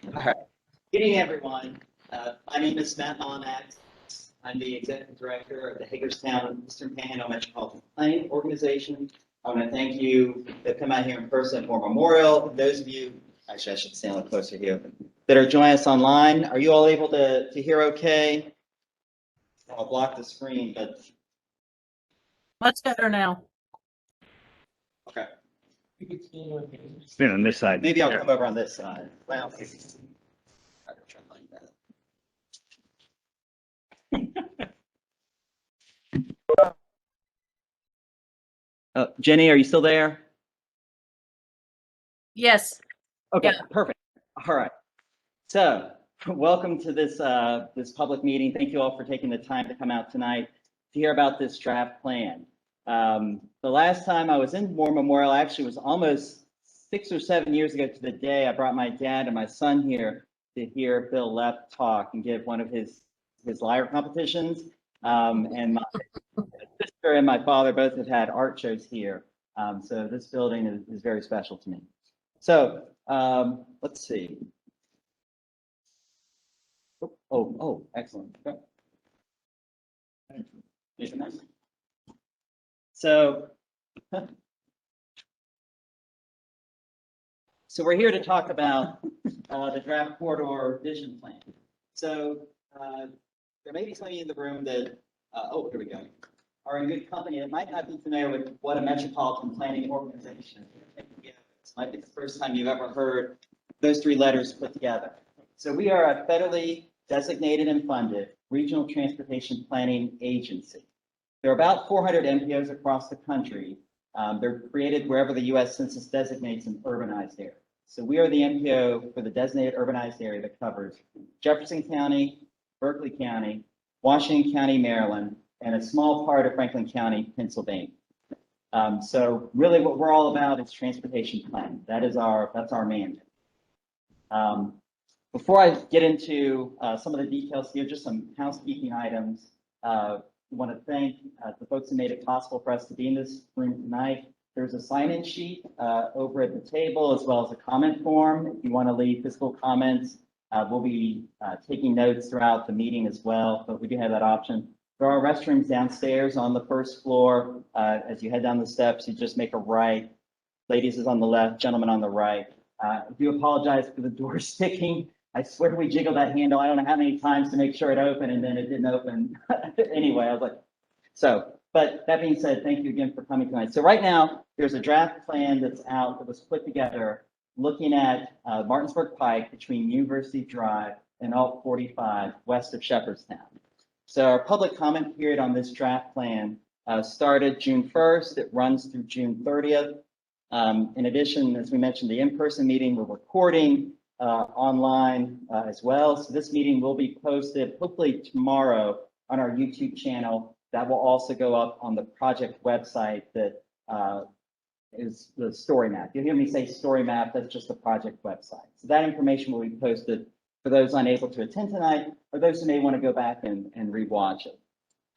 All right. Good evening, everyone. My name is Matt Monax. I'm the Executive Director of the Hagerstown Eastern Panhandle Metropolitan Planning Organization. I want to thank you that come out here in person at War Memorial. Those of you, actually, I should stand a little closer here, that are joining us online. Are you all able to hear okay? I'll block the screen, but. Much better now. Okay. Been on this side. Maybe I'll come over on this side. Well, try like that. Jenny, are you still there? Yes. Okay, Yeah. perfect. All right. So, welcome to this this public meeting. Thank you all for taking the time to come out tonight to hear about this draft plan. The last time I was in War Memorial actually was almost 6 or 7 years ago to the day. I brought my dad and my son here to hear Bill Lepp talk and give one of his lyre competitions. And my sister and my father both have had art shows here. So this building is very special to me. So let's see. Oh, excellent. Okay. So, so we're here to talk about the draft corridor vision plan. So there may be somebody in the room that, oh, here we go, are in good company that might not be familiar with what a metropolitan planning organization is. This might be the first time you've ever heard those three letters put together. So we are a federally designated and funded regional transportation planning agency. There are about 400 MPOs across the country. They're created wherever the U.S. Census designates an urbanized area. So we are the MPO for the designated urbanized area that covers Jefferson County, Berkeley County, Washington County, Maryland, and a small part of Franklin County, Pennsylvania. So really what we're all about is transportation planning. That's our mandate. Before I get into some of the details here, just some housekeeping items. I want to thank the folks who made it possible for us to be in this room tonight. There's a sign-in sheet over at the table, as well as a comment form. If you want to leave physical comments, we'll be taking notes throughout the meeting as well, but we do have that option. There are restrooms downstairs on the first floor. As you head down the steps, you just make a right. Ladies is on the left, gentlemen on the right. I do apologize for the door sticking. I swear we jiggled that handle. I don't know how many times to make sure it opened, and then it didn't open. Anyway, I was like, so, but that being said, thank you again for coming tonight. So right now, there's a draft plan that's out that was put together looking at Martinsburg Pike between University Drive and Alt 45 west of Shepherdstown. So our public comment period on this draft plan started June 1st. It runs through June 30th. In addition, as we mentioned, the in-person meeting, we're recording online as well. So this meeting will be posted hopefully tomorrow on our YouTube channel. That will also go up on the project website that is the story map. You'll hear me say story map, that's just the project website. So that information will be posted for those unable to attend tonight, or those who may want to go back and rewatch it.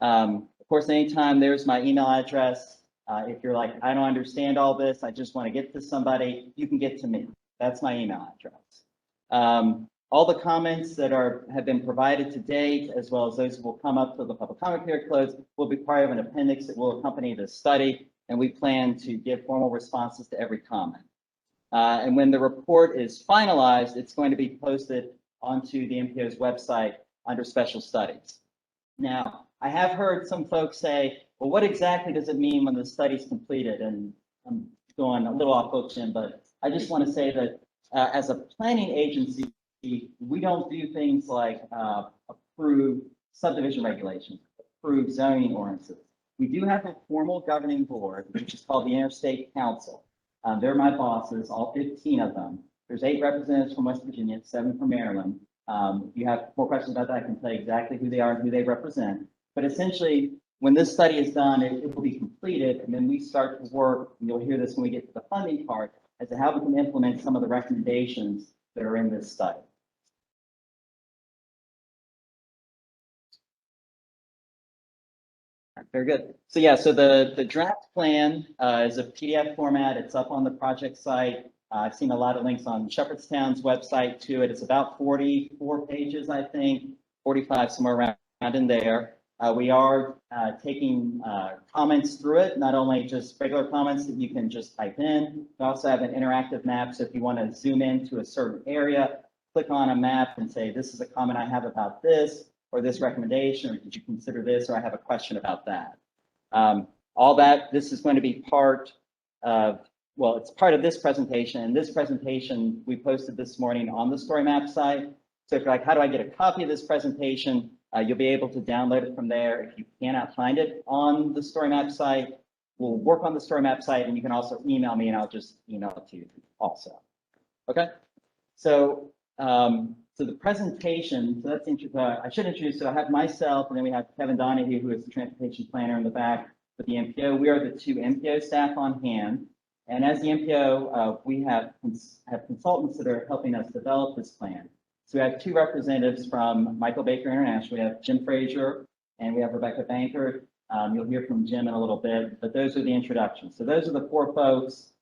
Of course, anytime there's my email address. If you're like, I don't understand all this, I just want to get to somebody, you can get to me. That's my email address. All the comments that have been provided to date, as well as those who will come up to the public comment period close, will be part of an appendix that will accompany this study, and we plan to give formal responses to every comment. And when the report is finalized, it's going to be posted onto the MPO's website under special studies. Now, I have heard some folks say, well, what exactly does it mean when the study's completed? And I'm going a little off book, Jim, but I just want to say that as a planning agency, we don't do things like approve subdivision regulations, approve zoning ordinances. We do have a formal governing board, which is called the Interstate Council. They're my bosses, all 15 of them. There's 8 representatives from West Virginia, 7 from Maryland. If you have more questions about that, I can tell you exactly who they are and who they represent. But essentially, when this study is done, it will be completed, and then we start to work, and you'll hear this when we get to the funding part, as to how we can implement some of the recommendations that are in this study. Very good. So yeah, so the draft plan is a PDF format. It's up on the project site. I've seen a lot of links on Shepherdstown's website to it. It's about 44 pages, I think, 45, somewhere around in there. We are taking comments through it, not only just regular comments that you can just type in. We also have an interactive map, so if you want to zoom into a certain area, click on a map and say, this is a comment I have about this, or this recommendation, or did you consider this, or I have a question about that. All that, this is going to be part of, well, it's part of this presentation. And this presentation, we posted this morning on the Story Map site. So if you're like, how do I get a copy of this presentation? You'll be able to download it from there. If you cannot find it on the Story Map site, we'll work on the Story Map site, and you can also email me, and I'll just email it to you also. Okay. So, so the presentation, so that's I should introduce, so I have myself, and then we have Kevin Donahue, who is the transportation planner in the back with the MPO. We are the two MPO staff on hand. And as the MPO, we have consultants that are helping us develop this plan. So we have two representatives from Michael Baker International. We have Jim Frazier and we have Rebecca Banker. You'll hear from Jim in a little bit, but those are the introductions. So those are the four folks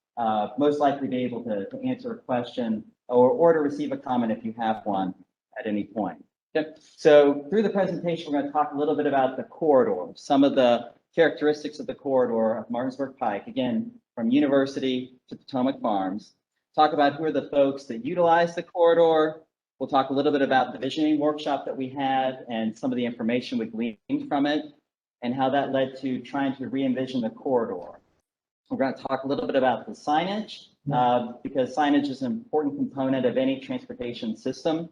most likely be able to answer a question or to receive a comment if you have one at any point. Okay. So through the presentation, we're going to talk a little bit about the corridor, some of the characteristics of the corridor of Martinsburg Pike, again, from University to Potomac Farms. Talk about who are the folks that utilize the corridor. We'll talk a little bit about the visioning workshop that we had and some of the information we gleaned from it and how that led to trying to re-envision the corridor. We're going to talk a little bit about the signage because signage is an important component of any transportation system.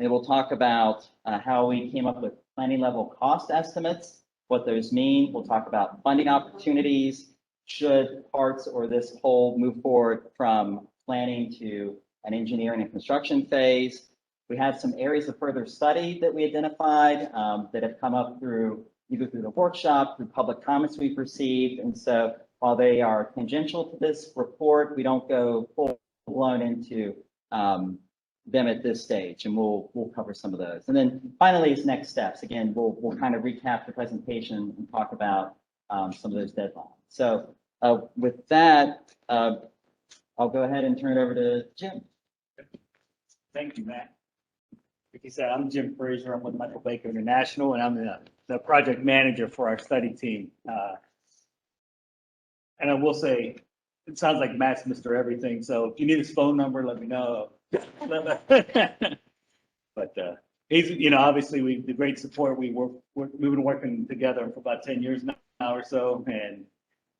And we'll talk about how we came up with planning level cost estimates, what those mean. We'll talk about funding opportunities, should parts or this whole move forward from planning to an engineering and construction phase. We have some areas of further study that we identified that have come up through either through the workshop, through public comments we've received. And so while they are tangential to this report, we don't go full blown into them at this stage, and we'll cover some of those. And then finally is next steps. Again, we'll kind of recap the presentation and talk about some of those deadlines. So with that, I'll go ahead and turn it over to Jim. Thank you, Matt. Like you said, I'm Jim Frazier. I'm with Michael Baker International, and I'm the project manager for our study team. And I will say, it sounds like Matt's Mr. Everything. So if you need his phone number, let me know. But he's, you know, obviously the great support. We've been working together for about 10 years now or so, and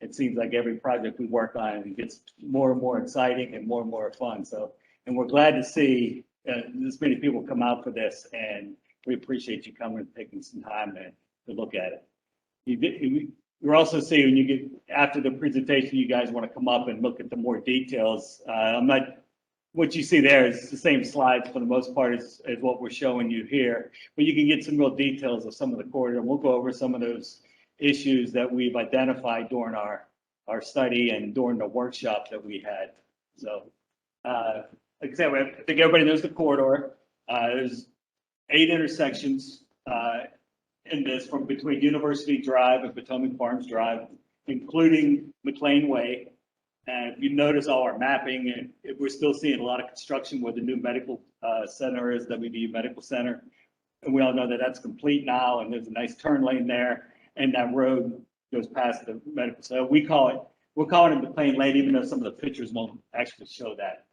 it seems like every project we work on it gets more and more exciting and more fun. So, and we're glad to see this many people come out for this, and we appreciate you coming and taking some time to look at it. You're also seeing when you get after the presentation, you guys want to come up and look at the more details. What you see there is the same slides for the most part as what we're showing you here, but you can get some real details of some of the corridor. We'll go over some of those issues that we've identified during our study and during the workshop that we had. So, like I said, I think everybody knows the corridor. There's 8 intersections in this from between University Drive and Potomac Farms Drive, including McLean Way. And if you notice all our mapping, we're still seeing a lot of construction where the new medical center is, WVU Medical Center. And we all know that that's complete now, and there's a nice turn lane there, and that road goes past the medical. So we're calling it McLean Lane, even though some of the pictures won't actually show that.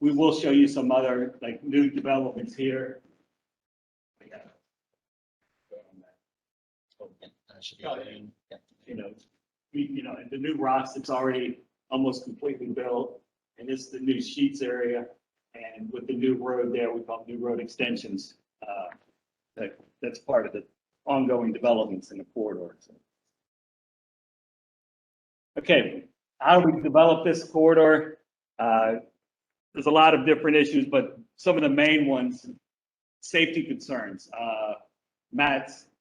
We will show you some other like new developments here. You know, and the new rocks, it's already almost completely built, and this is the new Sheets area, and with the new road there, we call new road extensions. That's part of the ongoing developments in the corridor. So. Okay, how do we develop this corridor? There's a lot of different issues, but some of the main ones, safety concerns.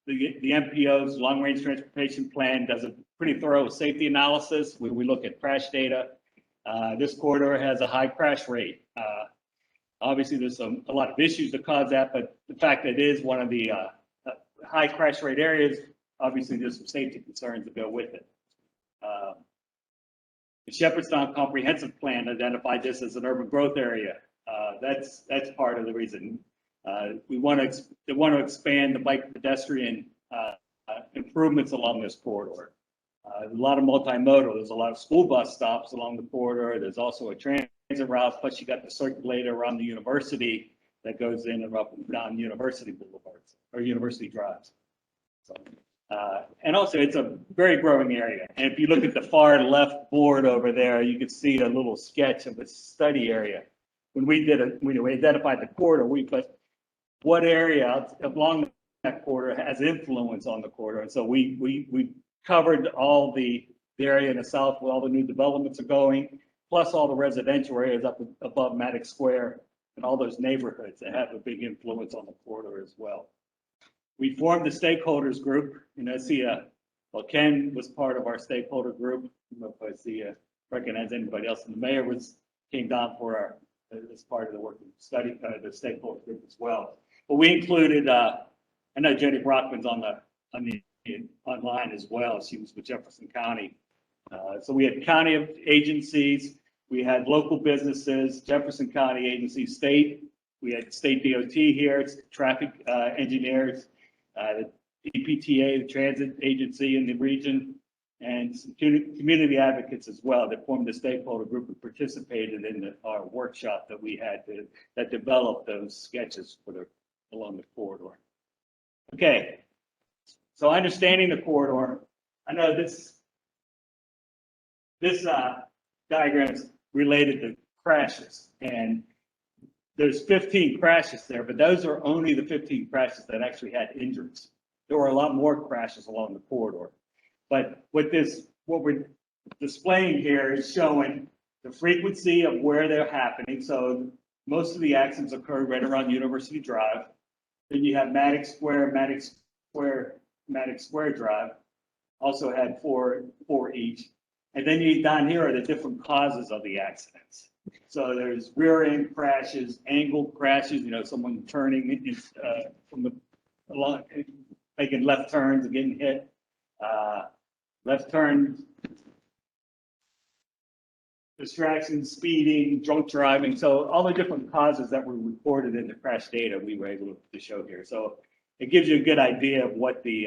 The MPO's long range transportation plan does a pretty thorough safety analysis. We look at crash data. This corridor has a high crash rate. Obviously, there's a lot of issues that cause that, but the fact that it is one of the high crash rate areas, obviously there's some safety concerns that go with it. The Shepherdstown Comprehensive Plan identified this as an urban growth area. That's part of the reason. They want to expand the bike pedestrian improvements along this corridor. A lot of multimodal. There's a lot of school bus stops along the corridor. There's also a transit route. Plus, you got the circulator around the university that goes in and up and down University Boulevards or University Drives. So, and also, it's a very growing area. And if you look at the far left board over there, you can see a little sketch of a study area. When we identified the corridor, we put what area along that corridor has influence on the corridor. And so we covered all the area in the south where all the new developments are going, plus all the residential areas up above Maddox Square and all those neighborhoods that have a big influence on the corridor as well. We formed the stakeholders group, and I see well, Ken was part of our stakeholder group. I don't know if I recognize anybody else, and the mayor came down for as part of the working study, the stakeholder group as well. But we included, I know Jenny Brockman's online as well. She was with Jefferson County. So we had county agencies, we had local businesses, Jefferson County agencies, state. We had state DOT here, it's traffic engineers, the EPTA, the transit agency in the region, and some community advocates as well that formed the stakeholder group and participated in our workshop that we had that developed those sketches for along the corridor. Okay, so understanding the corridor, I know this diagram is related to crashes, and there's 15 crashes there, but those are only the 15 crashes that actually had injuries. There were a lot more crashes along the corridor. But what we're displaying here is showing the frequency of where they're happening. So most of the accidents occurred right around University Drive. Then you have Maddox Square Drive, also had four each. And then down here are the different causes of the accidents. So there's rear end crashes, angled crashes, someone turning along, making left turns and getting hit. Left turns, distractions, speeding, drunk driving. So all the different causes that were reported in the crash data we were able to show here. So it gives you a good idea of what the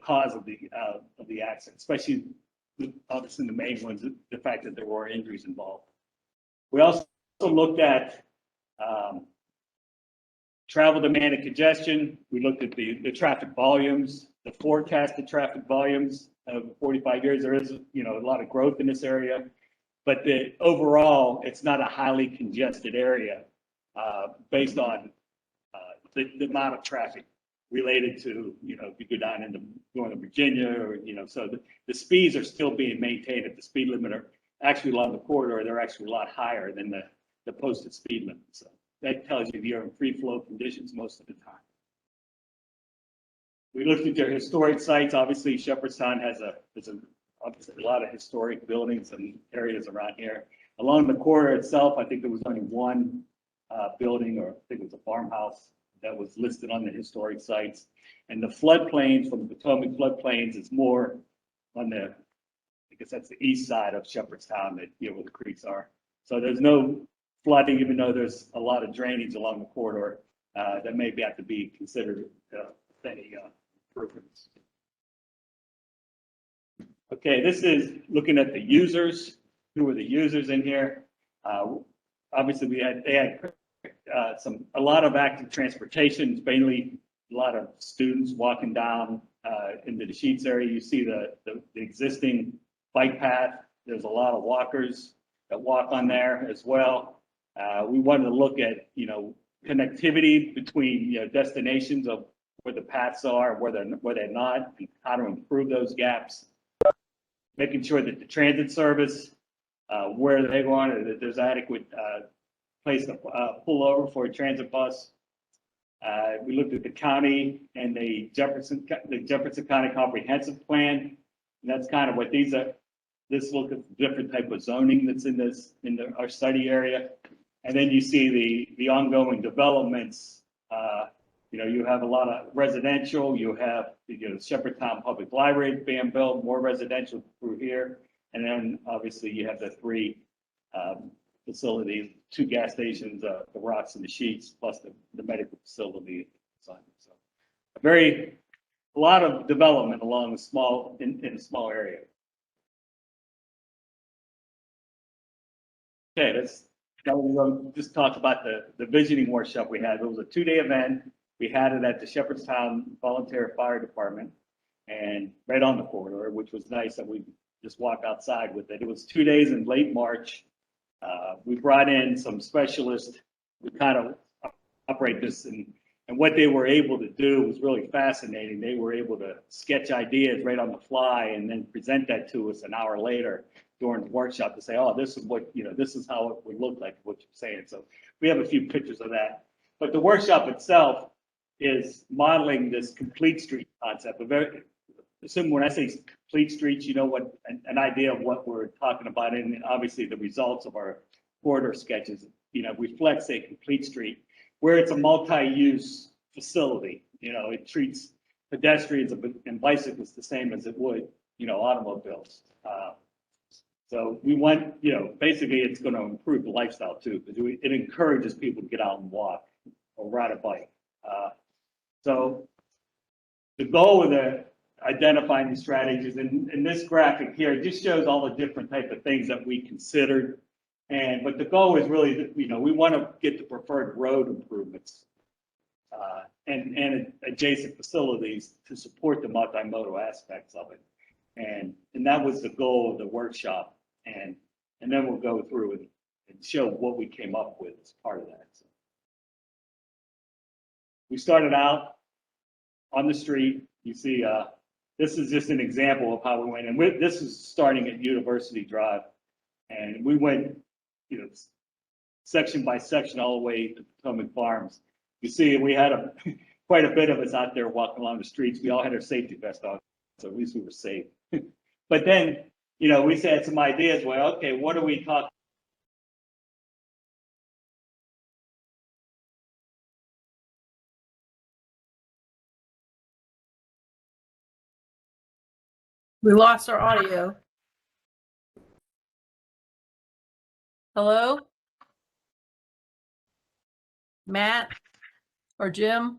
cause of the accident, especially obviously the main ones, the fact that there were injuries involved. We also looked at travel demand and congestion. We looked at the traffic volumes, the forecasted traffic volumes of 45 years. There is, a lot of growth in this area, but overall, it's not a highly congested area based on the amount of traffic related to, if you go down going to Virginia or, so the speeds are still being maintained at the speed limit are actually along the corridor. They're actually a lot higher than the posted speed limit. So that tells you you're in free flow conditions most of the time. We looked at their historic sites. Obviously, Shepherdstown has obviously a lot of historic buildings and areas around here. Along the corridor itself, I think there was only one building, or I think it was a farmhouse that was listed on the historic sites. And the floodplains from the Potomac floodplains is more on I guess that's the east side of Shepherdstown, where the creeks are. So there's no flooding, even though there's a lot of drainage along the corridor that may have to be considered any improvements. Okay, this is looking at the users. Who were the users in here? Obviously, they had a lot of active transportation, mainly a lot of students walking down into the Sheets area. You see the existing bike path. There's a lot of walkers that walk on there as well. We wanted to look at, connectivity between, destinations of where the paths are, where they're not, and how to improve those gaps. Making sure that the transit service, where they want it, that there's adequate place to pull over for a transit bus. We looked at the county and the Jefferson County Comprehensive Plan. And that's kind of what these are. This look at the different type of zoning that's in our study area. And then you see the ongoing developments. You have a lot of residential. You have Shepherdstown Public Library being built, more residential through here. And then obviously you have the three facilities, 2 gas stations, the rocks and the sheets, plus the medical facility. So a lot of development along in a small area. Okay, now we're going to just talk about the visioning workshop we had. It was a 2-day event. We had it at the Shepherdstown Volunteer Fire Department and right on the corridor, which was nice that we just walked outside with it. It was 2 days in late March. We brought in some specialists who kind of operate this, and what they were able to do was really fascinating. They were able to sketch ideas right on the fly and then present that to us an hour later during the workshop to say, oh, this is what, this is how it would look like, what you're saying. So we have a few pictures of that. But the workshop itself is modeling this complete street concept. Assume when I say complete streets, you know what, an idea of what we're talking about, and obviously the results of our corridor sketches, reflects a complete street where it's a multi-use facility. It treats pedestrians and bicyclists the same as it would, automobiles. So we want, basically it's going to improve the lifestyle too, because it encourages people to get out and walk or ride a bike. So the goal of identifying these strategies, and this graphic here just shows all the different type of things that we considered. But the goal is really that, we want to get the preferred road improvements and adjacent facilities to support the multimodal aspects of it. And that was the goal of the workshop. And then we'll go through and show what we came up with as part of that. So we started out on the street. You see, this is just an example of how we went. And this is starting at University Drive. And we went, section by section all the way to Potomac Farms. You see, we had quite a bit of us out there walking along the streets. We all had our safety vests on, so at least we were safe. But then, we had some ideas. Well, okay, what are we talking? We lost our audio. Hello? Matt or Jim?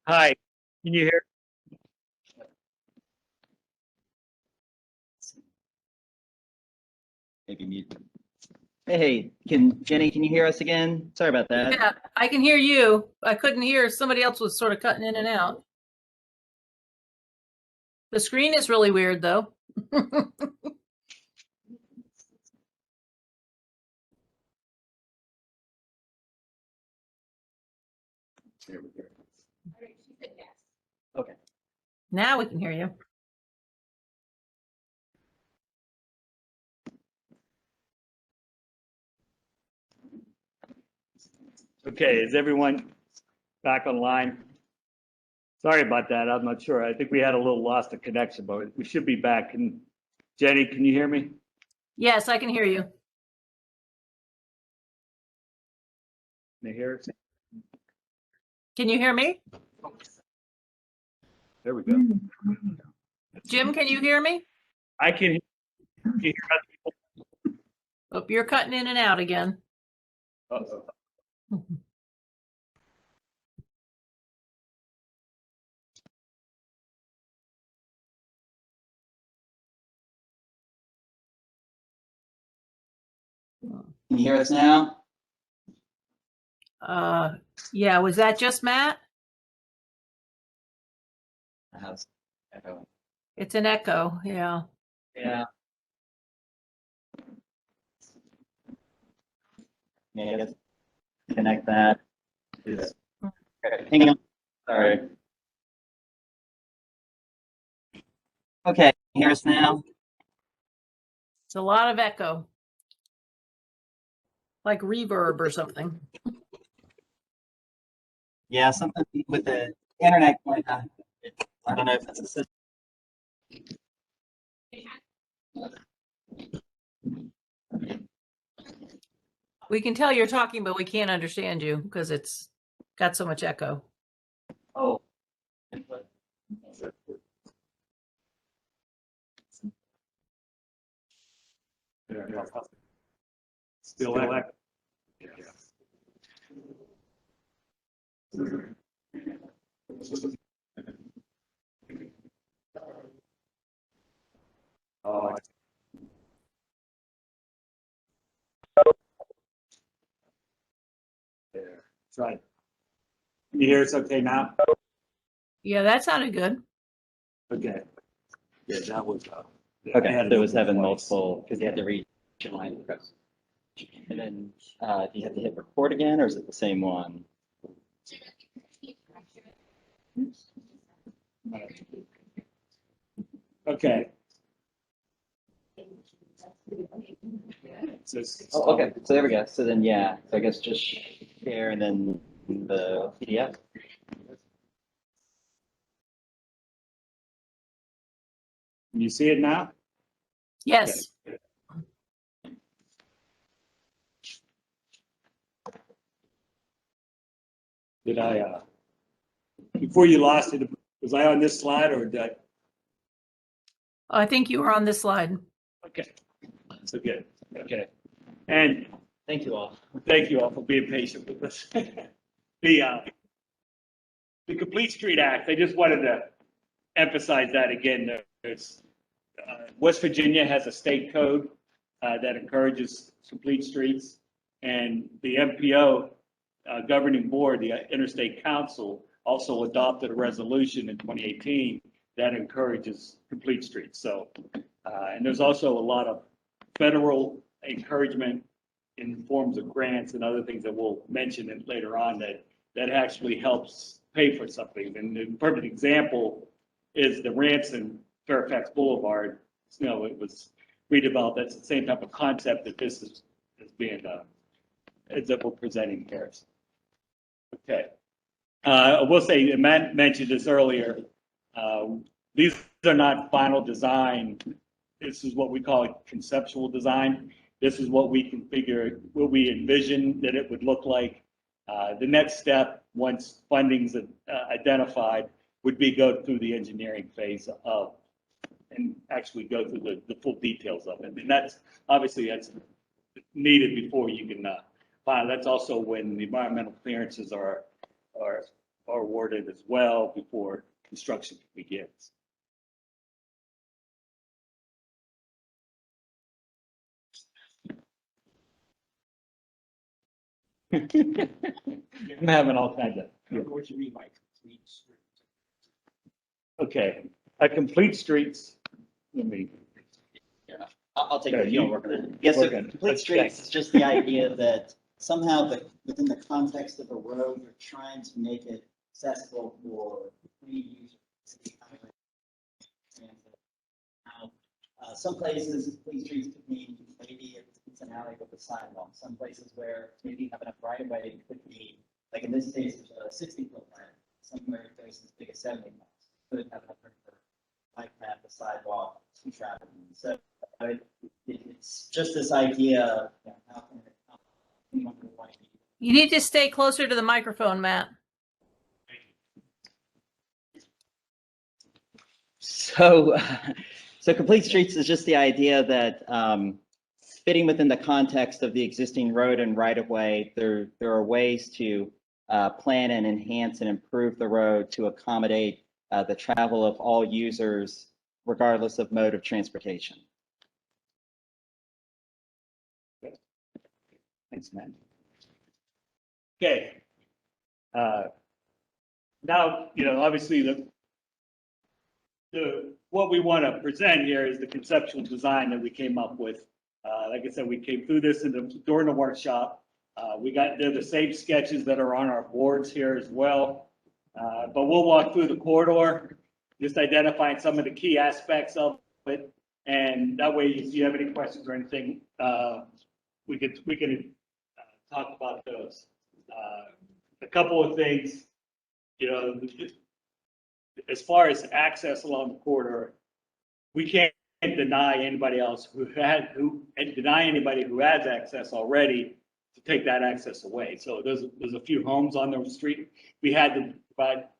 Hi, can you hear? Maybe mute. Hey, Jenny, can you hear us again? Sorry about that. Yeah, I can hear you. I couldn't hear. Somebody else was sort of cutting in and out. The screen is really weird though. Okay. Now we can hear you. Okay, is everyone back online? Sorry about that. I'm not sure. I think we had a little loss of connection, but we should be back. And Jenny, can you hear me? Yes, I can hear you. Can you hear us? Can you hear me? There we go. Jim, can you hear me? I can hear us. Oh, you're cutting in and out again. Uh-oh. Can you hear us now? Yeah, was that just Matt? How's echo? It's an echo, yeah. Yeah. Yeah, I guess connect that. Okay, hang on. Sorry. Okay, can you hear us now? It's a lot of echo. Like reverb or something. Yeah, something with the internet going on. I don't know if it's a system. We can tell you're talking, but we can't understand you because it's got so much echo. Oh. Still echo. Oh. There. Try. Can you hear us okay now? Yeah, that sounded good. Okay. Yeah, that was. Okay, so it was having multiple, because you had to reach your line across. And then, do you have to hit record again, or is it the same one? Okay. Oh, okay, so there we go. So then, yeah, so I guess just share and then the PDF. Can you see it now? Yes. Okay. Did I, before you lost it, was I on this slide or did I? I think you were on this slide. Okay, so good, okay. And Thank you all. thank you all for being patient with us. The Complete Street Act, I just wanted to emphasize that again. There's, West Virginia has a state code that encourages complete streets, and the MPO governing board, the Interstate Council, also adopted a resolution in 2018 that encourages complete streets. So, and there's also a lot of federal encouragement in forms of grants and other things that we'll mention later on that actually helps pay for something. And the perfect example is the Ransom Fairfax Boulevard. You know, it was redeveloped. That's the same type of concept that this is being that we're presenting here. Okay. I will say, Matt mentioned this earlier. These are not final design. This is what we call conceptual design. This is what we configure, what we envision that it would look like. The next step, once funding's identified, would be go through the engineering phase of, and actually go through the full details of it. And that's obviously that's needed before you can file. That's also when the environmental clearances are awarded as well before construction begins. I'm having all kinds of. I don't know what you mean by complete street. Okay, a complete streets. Let me. I'll take it Okay, if you don't work on it. Yes, so work on it. complete streets is just the idea that somehow within the context of a road, you're trying to make it accessible for any user. Some places, complete streets could mean maybe it's an alley with a sidewalk. Some places where maybe you have enough right of way, it could be like in this case, there's a 60-foot line, somewhere there's as big as 70 miles. Could have a bike path, a sidewalk, some traffic. So it's just this idea of, you know, how can anyone who wants to be. You need to stay closer to the microphone, Matt. So, so complete streets is just the idea that fitting within the context of the existing road and right of way, there are ways to plan and enhance and improve the road to accommodate the travel of all users, regardless of mode of transportation. Thanks, man. Okay. Now, you know, obviously what we want to present here is the conceptual design that we came up with. Like I said, we came through this during the workshop. They're the same sketches that are on our boards here as well. But we'll walk through the corridor, just identifying some of the key aspects of it. And that way, if you have any questions or anything, we can talk about those. A couple of things, you know, as far as access along the corridor, we can't deny anybody else deny anybody who has access already to take that access away. So there's a few homes on the street. We had to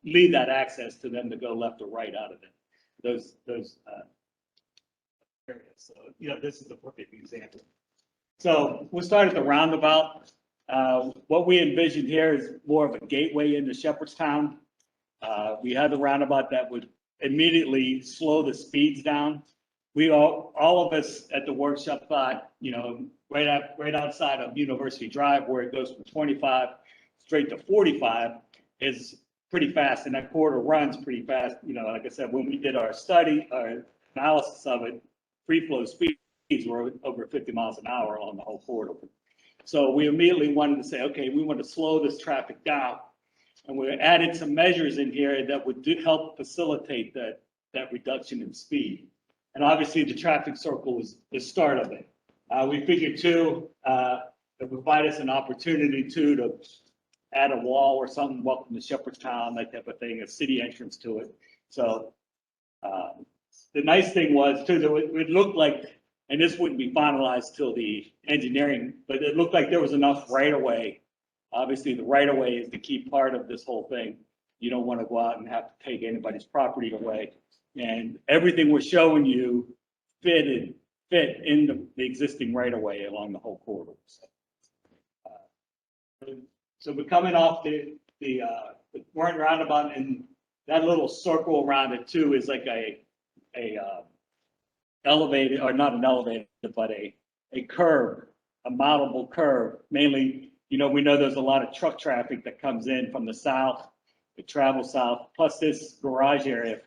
leave that access to them to go left or right out of it. Those areas. So, you know, this is a perfect example. So we'll start at the roundabout. What we envisioned here is more of a gateway into Shepherdstown. We had the roundabout that would immediately slow the speeds down. We all of us at the workshop thought, you know, right outside of University Drive, where it goes from 25 straight to 45 is pretty fast, and that corridor runs pretty fast. You know, like I said, when we did our study, our analysis of it, free flow speeds were over 50 miles an hour on the whole corridor. So we immediately wanted to say, okay, we want to slow this traffic down. And we added some measures in here that would help facilitate that reduction in speed. And obviously the traffic circle was the start of it. We figured too, it would provide us an opportunity to add a wall or something, welcome to Shepherdstown, that type of thing, a city entrance to it. So the nice thing was too, that it looked like, and this wouldn't be finalized till the engineering, but it looked like there was enough right of way. Obviously, the right of way is the key part of this whole thing. You don't want to go out and have to take anybody's property away. And everything we're showing you fit in the existing right of way along the whole corridor. So we're coming off the Warren roundabout, and that little circle around it too is like a elevated, or not an elevated, but a curve, a modelable curve. Mainly, you know, we know there's a lot of truck traffic that comes in from the south, that travels south, plus this garage area.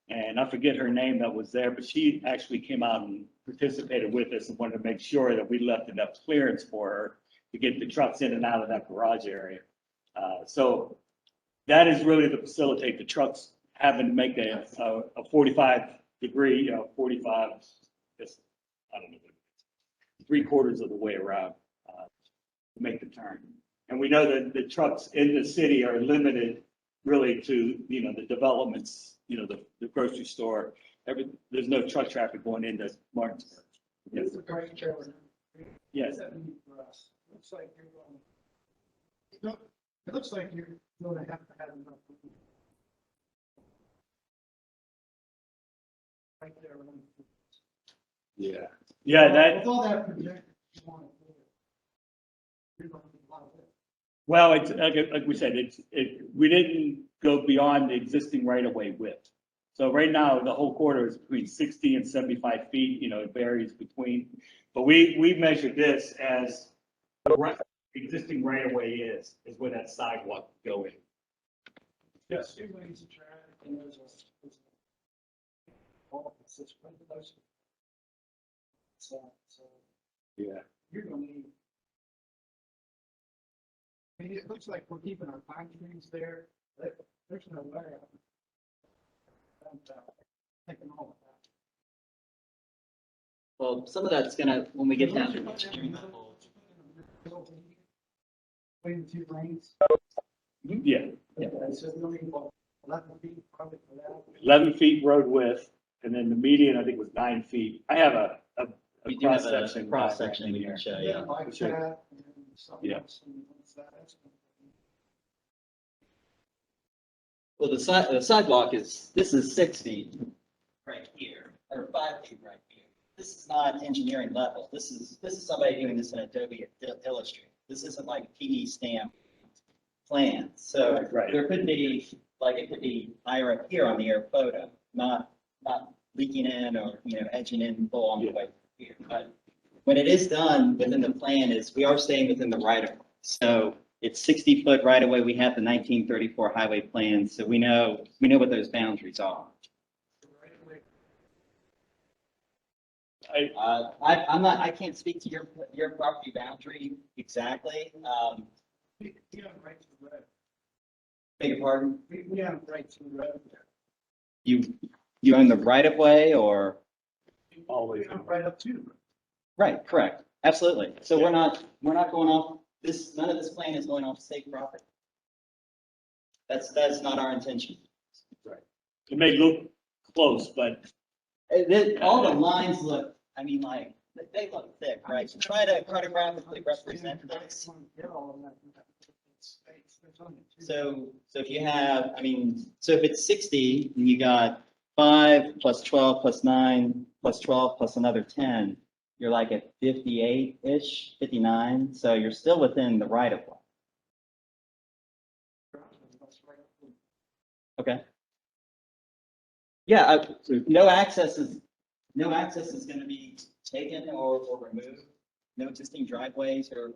And I forget her name that was there, but she actually came out and participated with us and wanted to make sure that we left enough clearance for her to get the trucks in and out of that garage area. So that is really to facilitate the trucks having to make a 45-degree, you know, 45, I don't know, 3/4 of the way around to make the turn. And we know that the trucks in the city are limited really to, you know, the developments, you know, the grocery store. There's no truck traffic going into Martinsburg. Yes. Yes. Looks like you're going. It looks like you're going to have enough. Right there. Yeah. Yeah, that. With all that projected, you're going to do a lot of it. Well, it's like we said, we didn't go beyond the existing right-of-way width. So right now, the whole corridor is between 60 and 75 feet. You know, it varies between, but we measured this as the existing right-of-way is where that sidewalk would go in. Yes. 2 lanes of traffic, and there's so Yeah. you're going to need. I mean, it looks like we're keeping our pine trees there. There's no way. I'm thinking all of that. Well, some of that's gonna, when we get down to engineering level. Between the 2 lanes. Yeah, Okay, so we're looking for 11 feet probably for that. 11 feet road width, and then the median, I think, was 9 feet. I have a We do have cross a section. cross section we can show you. Yeah, like Sure. that, and then something Yeah. else, and what's that? Well, the sidewalk this is 6 feet right here, or 5 feet right here. This is not engineering level. This is somebody doing this in Adobe Illustrator. This isn't like PD stamp plan. So Right. there could be, like, it could be higher up here on the air photo, not leaking in or, edging in full on the way here. But when it is done within the plan we are staying within the right of way. So it's 60-foot right of way. We have the 1934 highway plan, so we know what those boundaries are. I can't speak to your property boundary exactly. We have right to the road. Beg your pardon? We have right to the road there. You own the right of way or? Always. We have right up to the road. Right, correct. Absolutely. So we're not going off none of this plan is going off state property. That's not our intention. It may look close, but All the lines look, like, they look thick, right? So try to cartographically represent this. Get all of that. Space. There's only two. So if you have, so if it's 60, and you got 5 plus 12 plus 9 plus 12 plus another 10, you're like at 58-ish, 59. So you're still within the right of way. Okay. Yeah, no access is going to be taken or removed. No existing driveways or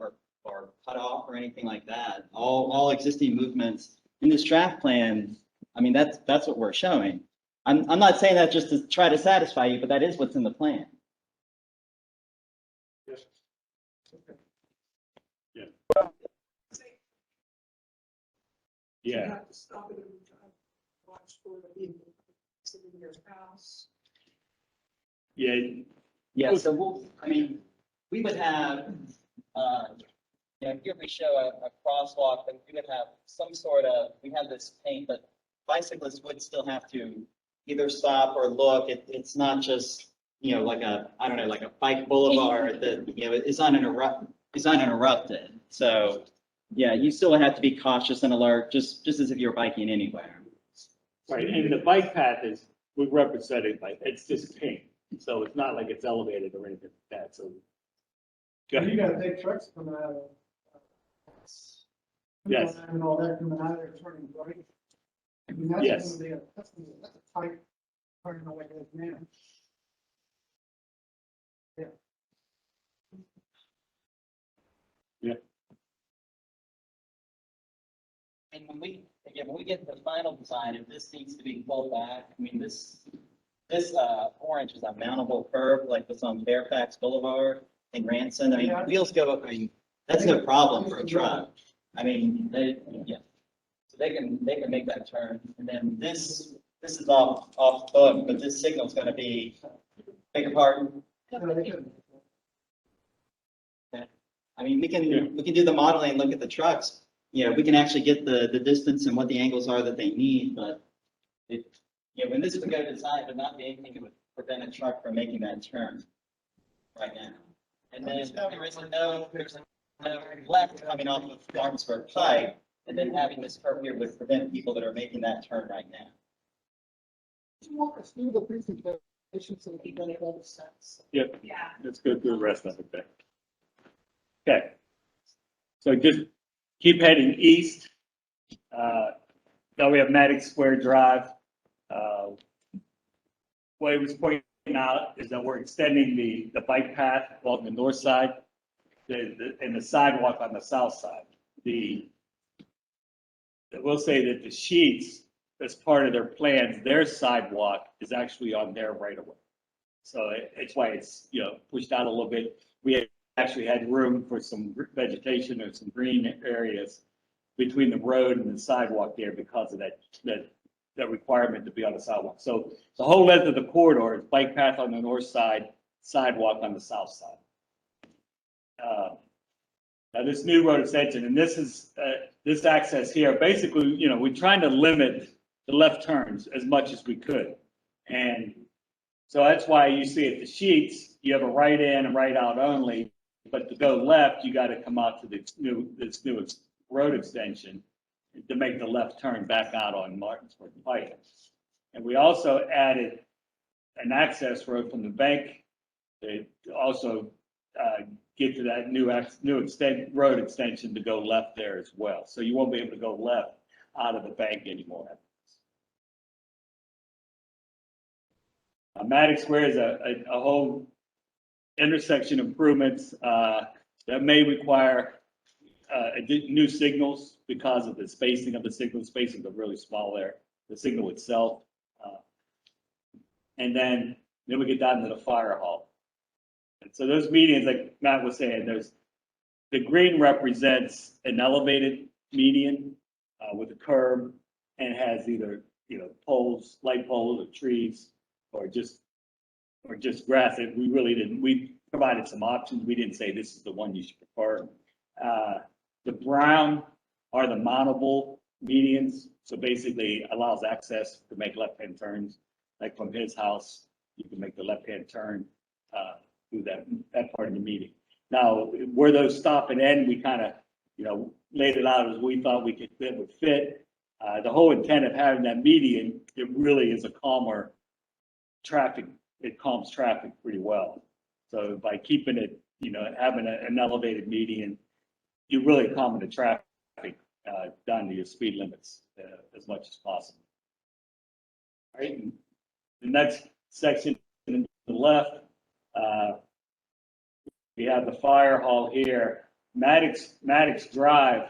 cut off or anything like that. All existing movements in this draft plan. That's what we're showing. I'm not saying that just to try to satisfy you, but that is what's in the plan. You yeah, have to stop it every time. Watch for the vehicle sitting in your house. yeah, Yeah, so we would have, here we show a crosswalk, but we would have some sort of, we have this paint, but bicyclists would still have to either stop or look. It's not just, like like a bike boulevard that, is uninterrupted. So, yeah, you still have to be cautious and alert, just as if you're biking anywhere. right. And the bike path we're representing it's just pink. So it's not like it's elevated or anything like that. So. You got big trucks coming out of. Yes. And all that coming out of there turning right. That's Yes. gonna be that's a tight turning away as man. Yeah. Yeah. And when we get the final design, if this needs to be pulled back, this orange is a mountable curve like what's on Fairfax Boulevard in Ranson. Yeah. Wheels go up, that's no problem for a truck. So they can make that turn. And then this is off book, but this signal's gonna be, beg your pardon? We can do the modeling and look at the trucks. We can actually get the distance and what the angles are that they need, but when this would go design, would not be anything that would prevent a truck from making that turn right now. And then there's no left coming off of Martinsburg Pike, and then having this curve here would prevent people that are making that turn right now. Could you walk us through the presentation so we can get all the sense? Yep. Yeah. Let's go through the rest of it then. Okay. So just keep heading east. Now we have Madison Square Drive. What he was pointing out is that we're extending the bike path along the north side and the sidewalk on the south side. I will say that the sheets, as part of their plans, their sidewalk is actually on their right of way. So it's why it's, pushed out a little bit. We actually had room for some vegetation or some green areas between the road and the sidewalk there because of that requirement to be on the sidewalk. So the whole length of the corridor is bike path on the north side, sidewalk on the south side. Now this new road extension, and this is, this access here, basically, you know, we're trying to limit the left turns as much as we could. And so that's why you see at the sheets, you have a right in and right out only, but to go left, you got to come out to this new road extension to make the left turn back out on Martinsburg Pike. And we also added an access road from the bank to also get to that new road extension to go left there as well. So you won't be able to go left out of the bank anymore. Maddox Square is a whole intersection improvements that may require new signals because of the spacing of the signal. Spacings are really small there, the signal itself. And then we get down to the fire hall. And so those medians, like Matt was saying, the green represents an elevated median with a curb and has either, you know, poles, light poles or trees or just grass. And we really didn't, we provided some options. We didn't say this is the one you should prefer. The brown are the mountable medians. So basically allows access to make left-hand turns. Like from his house, you can make the left-hand turn through that part of the median. Now, where those stop and end, we kind of, you know, laid it out as we thought would fit. The whole intent of having that median, it really is a calmer traffic. It calms traffic pretty well. So by keeping it, you know, having an elevated median, you're really calming the traffic down to your speed limits as much as possible. All right. And the next section to the left, we have the fire hall here. Maddox Drive.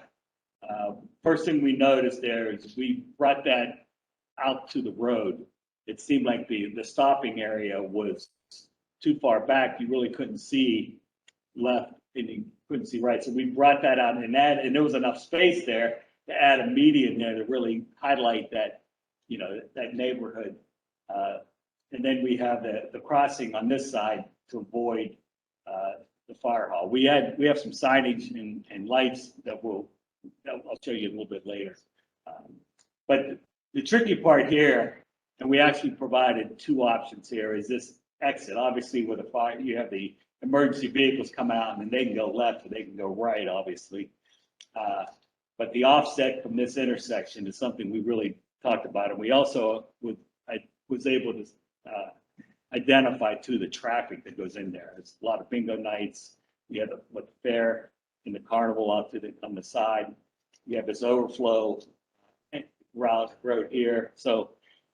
First thing we noticed there is we brought that out to the road. It seemed like the stopping area was too far back. You really couldn't see left and you couldn't see right. So we brought that out and there was enough space there to add a median there to really highlight that, you know, that neighborhood. And then we have the crossing on this side to avoid the fire hall. We have some signage and lights that I'll show you a little bit later. But the tricky part here, and we actually provided two options here, is this exit. Obviously, with a fire, you have the emergency vehicles come out and they can go left or they can go right, obviously. But the offset from this intersection is something we really talked about. And we also was able to identify too the traffic that goes in there. There's a lot of bingo nights. You have the fair and the carnival out on the side. You have this overflow road here. So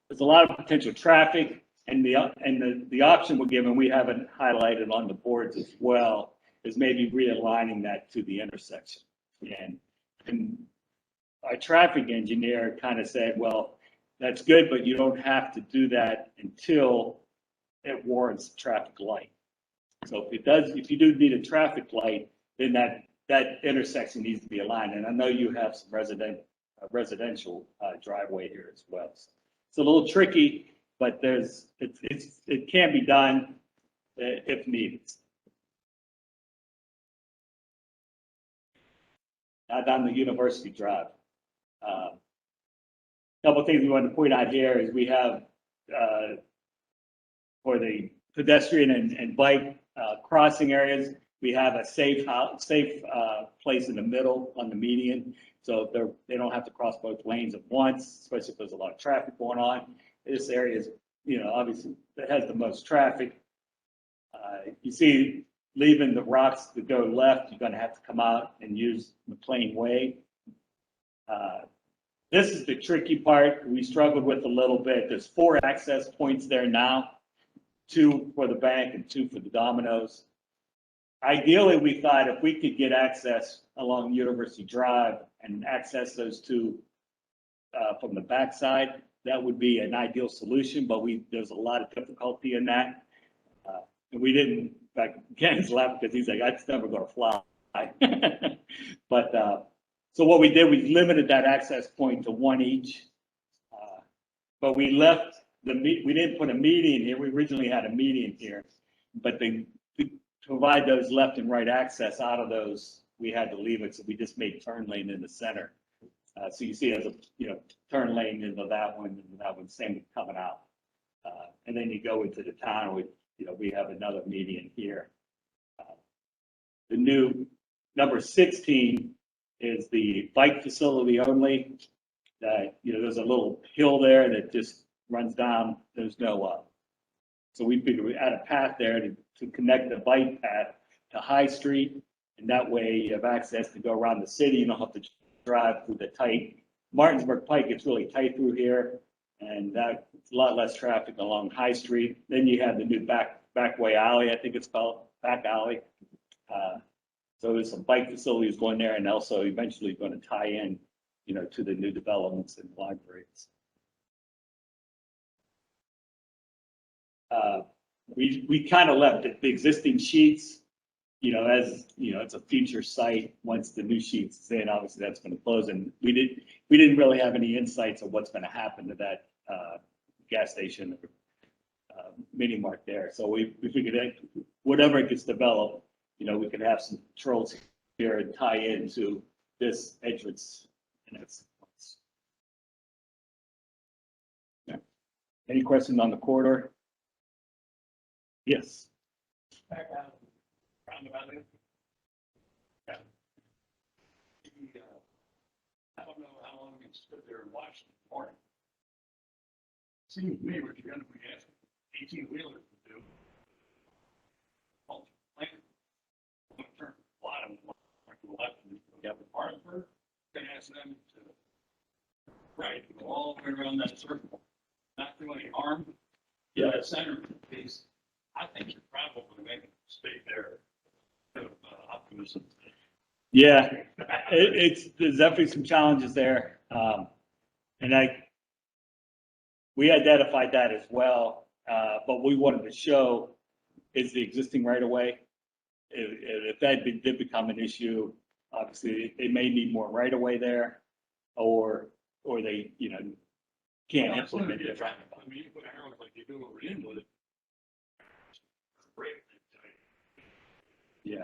there's a lot of potential traffic, and the option we're given, we have it highlighted on the boards as well, is maybe realigning that to the intersection. And our traffic engineer kind of said, well, that's good, but you don't have to do that until it warrants a traffic light. So if you do need a traffic light, then that intersection needs to be aligned. And I know you have some residential driveway here as well. So it's a little tricky, but it can be done if needed. Now down the University Drive. A couple of things we want to point out here is we have for the pedestrian and bike crossing areas, we have a safe place in the middle on the median, so they don't have to cross both lanes at once, especially if there's a lot of traffic going on. This area is, you know, obviously that has the most traffic. You see, leaving the rocks to go left, you're going to have to come out and use McLean Way. This is the tricky part we struggled with a little bit. There's 4 access points there now, 2 for the bank and 2 for the Domino's. Ideally, we thought if we could get access along University Drive and access those 2 from the backside, that would be an ideal solution, but there's a lot of difficulty in that. And we didn't, in fact, Ken's left because he's like, that's never going to fly. But so what we did, we limited that access point to 1 each. But we left we didn't put a median here. We originally had a median here, but to provide those left and right access out of those we had to leave it, so we just made turn lane in the center. So you see as a, turn lane into that one, and that one, same coming out. And then you go into the town with, we have another median here. The new number 16 is the bike facility only. There's a little hill there that just runs down. There's no, so we figured we add a path there to connect the bike path to High Street. And that way you have access to go around the city. You don't have to drive through the tight Martinsburg Pike. Gets really tight through here. And that's a lot less traffic along High Street. Then you have the new backway alley, I think it's called, back alley. So there's some bike facilities going there, and also eventually going to tie in, to the new developments and libraries. We kind of left the existing sheets, as it's a future site. Once the new sheets is in, obviously that's going to close, and we didn't really have any insights of what's going to happen to that gas station, mini mart there. So we figured that whatever gets developed, we could have some controls here and tie into this entrance. And that's, yeah. Any questions on the corridor? Yes. Back out, roundabout there. Yeah. I don't know how long you stood there and watched the morning. Seems to me what you're gonna be asking 18-wheelers to do. Well, like, I'm gonna turn a lot of them like to the left and go up to Martinsburg. Gonna ask them to right, go all the way around that circle, not do any harm. Yeah. That center piece, I think you're probably making a mistake there. Of optimism. Yeah, there's definitely some challenges there. And we identified that as well, but we wanted to show is the existing right of way. If that did become an issue, obviously they may need more right of way there, or they, can't implement it. I mean, you put arrows like you do over Inwood. Great. Yeah.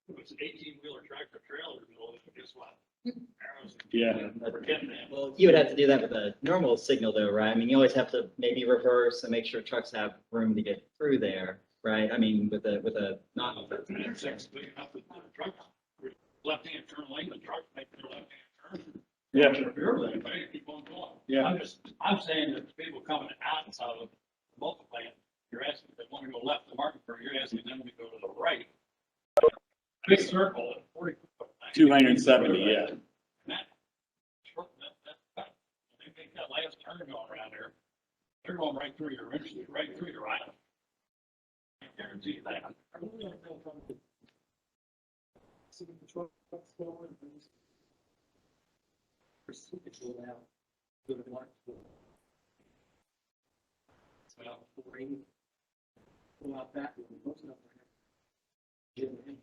It was 18-wheeler tractor trailer, guess what? Arrows. Yeah. Well, you would have to do that with a normal signal though, right? I mean, you always have to maybe reverse and make sure trucks have room to get through there, right? I mean, with a not. Intersects big enough with the truck, left-hand turn lane, the truck make their left-hand turn. Yeah. Rear lane, right? Keep on going. Yeah. I'm saying that people coming out of the multi-plant, you're asking if they want to go left to Martinsburg, you're asking them to go to the right. Big circle at 40. 270, yeah. That, they make that last turn going around there, they're going right through your windshield, right through your eye. I guarantee you that.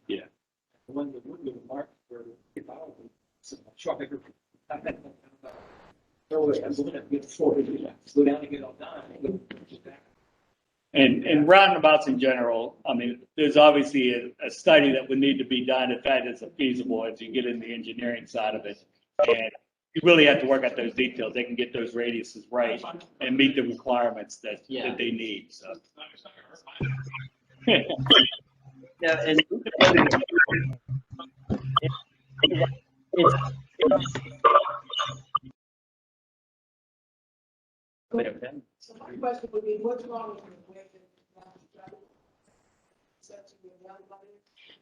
Yeah. When the wood mark for truck. Slow down to get all done. And roundabouts in general, I mean, there's obviously a study that would need to be done if that is feasible as you get in the engineering side of it. And you really have to work out those details. They can get those radiuses right and meet the requirements that they need, so. Yeah, and So my question would be, what's wrong with the way that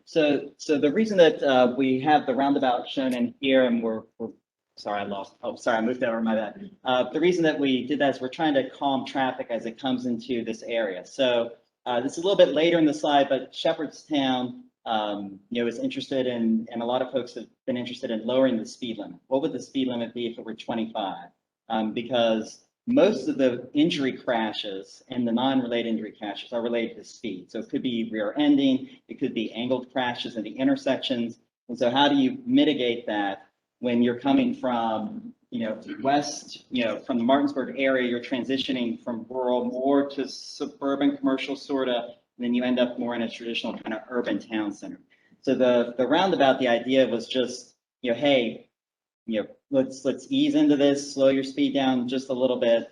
so the reason that we have the roundabout shown in here, and we're sorry, I moved over, my bad. The reason that we did that is we're trying to calm traffic as it comes into this area. So this is a little bit later in the slide, but Shepherdstown, is interested in, and a lot of folks have been interested in lowering the speed limit. What would the speed limit be if it were 25? Because most of the injury crashes and the non-related injury crashes are related to speed. So it could be rear ending, it could be angled crashes in the intersections. And so how do you mitigate that when you're coming from, west, from the Martinsburg area, you're transitioning from rural more to suburban commercial sort of, and then you end up more in a traditional kind of urban town center. So the roundabout, the idea was just, hey, let's ease into this, slow your speed down just a little bit.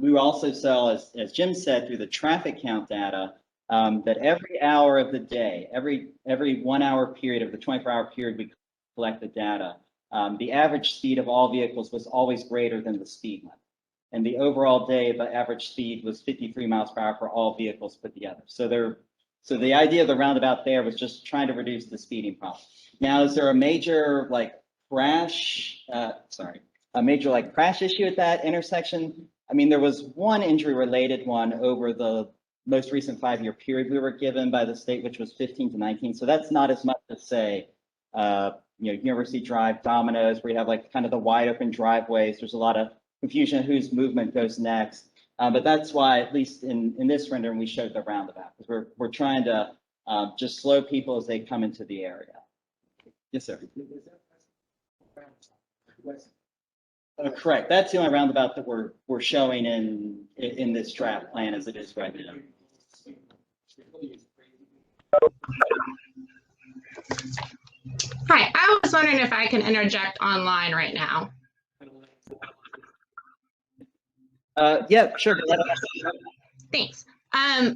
We also saw, as Jim said, through the traffic count data, that every hour of the day, every 1 hour period of the 24-hour period, we collect the data. The average speed of all vehicles was always greater than the speed limit. And the overall day, the average speed was 53 miles per hour for all vehicles put together. So the idea of the roundabout there was just trying to reduce the speeding problem. Now, is there a major crash issue at that intersection? I mean, there was one injury related one over the most recent 5-year period we were given by the state, which was 15 to 19. So that's not as much as say, University Drive, Domino's, where you have kind of the wide open driveways. There's a lot of confusion of whose movement goes next. But that's why, at least in this rendering, we showed the roundabout, because we're trying to just slow people as they come into the area. Yes, sir. Correct. That's the only roundabout that we're showing in this draft plan as it is right now. Hi, I was wondering if I can interject online right now. Yeah, sure. Thanks.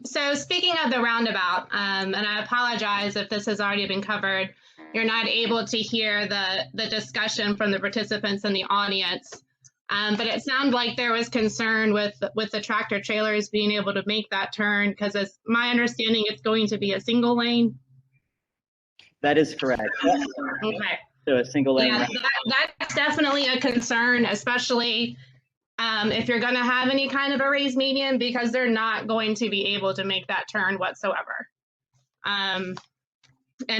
So speaking of the roundabout, and I apologize if this has already been covered, you're not able to hear the discussion from the participants in the audience. But it sounded like there was concern with the tractor trailers being able to make that turn, because as my understanding, it's going to be a single lane. That is correct. Okay. So a single lane. Yeah, that's definitely a concern, especially if you're going to have any kind of a raised median, because they're not going to be able to make that turn whatsoever. And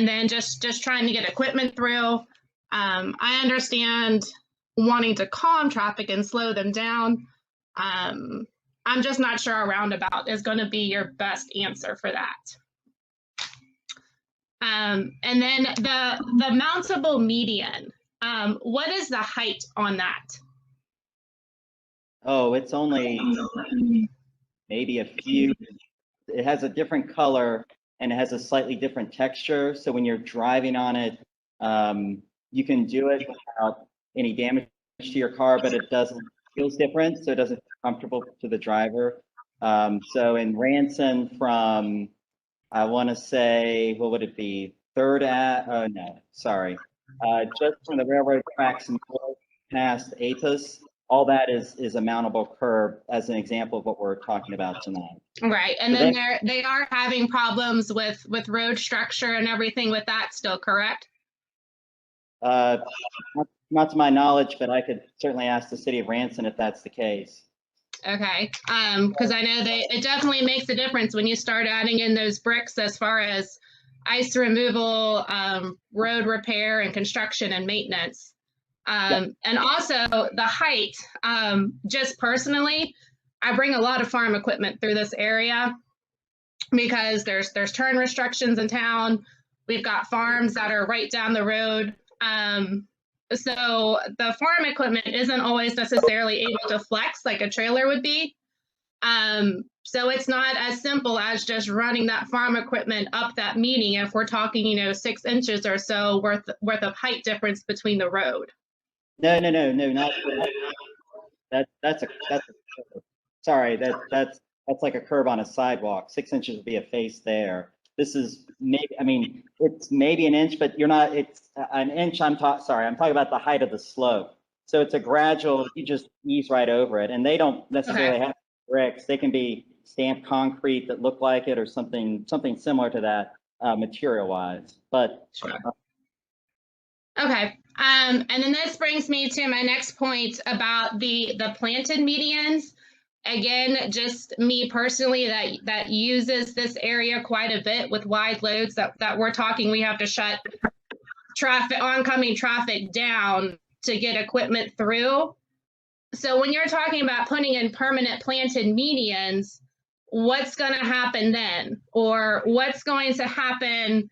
then just trying to get equipment through. I understand wanting to calm traffic and slow them down. I'm just not sure a roundabout is going to be your best answer for that. And then the mountable median, what is the height on that? Oh, it's only maybe a few. It has a different color and it has a slightly different texture. So when you're driving on it, you can do it without any damage to your car, but it feels different. So it doesn't feel comfortable to the driver. So in Ranson from, I want to say, what would it be? Just from the railroad tracks and past Apis, all that is a mountable curb as an example of what we're talking about tonight. Right, and then they are having problems with road structure and everything with that still, correct? Not to my knowledge, but I could certainly ask the city of Ranson if that's the case. Okay, because I know it definitely makes a difference when you start adding in those bricks as far as ice removal, road repair and construction and maintenance. And also the height, just personally, I bring a lot of farm equipment through this area because there's turn restrictions in town. We've got farms that are right down the road. So the farm equipment isn't always necessarily able to flex like a trailer would be. So it's not as simple as just running that farm equipment up that median if we're talking, 6 inches or so worth of height difference between the road. No, not that's sorry, that's like a curb on a sidewalk. 6 inches would be a face there. This is maybe, it's maybe an inch, but it's an inch. I'm talking about the height of the slope. So it's a gradual, you just ease right over it. And they don't necessarily have bricks. They can be stamped concrete that look like it or something similar to that material wise, but. Sure. Okay. And then this brings me to my next point about the planted medians. Again, just me personally that uses this area quite a bit with wide loads that we're talking, we have to shut oncoming traffic down to get equipment through. So when you're talking about putting in permanent planted medians, what's going to happen then? Or what's going to happen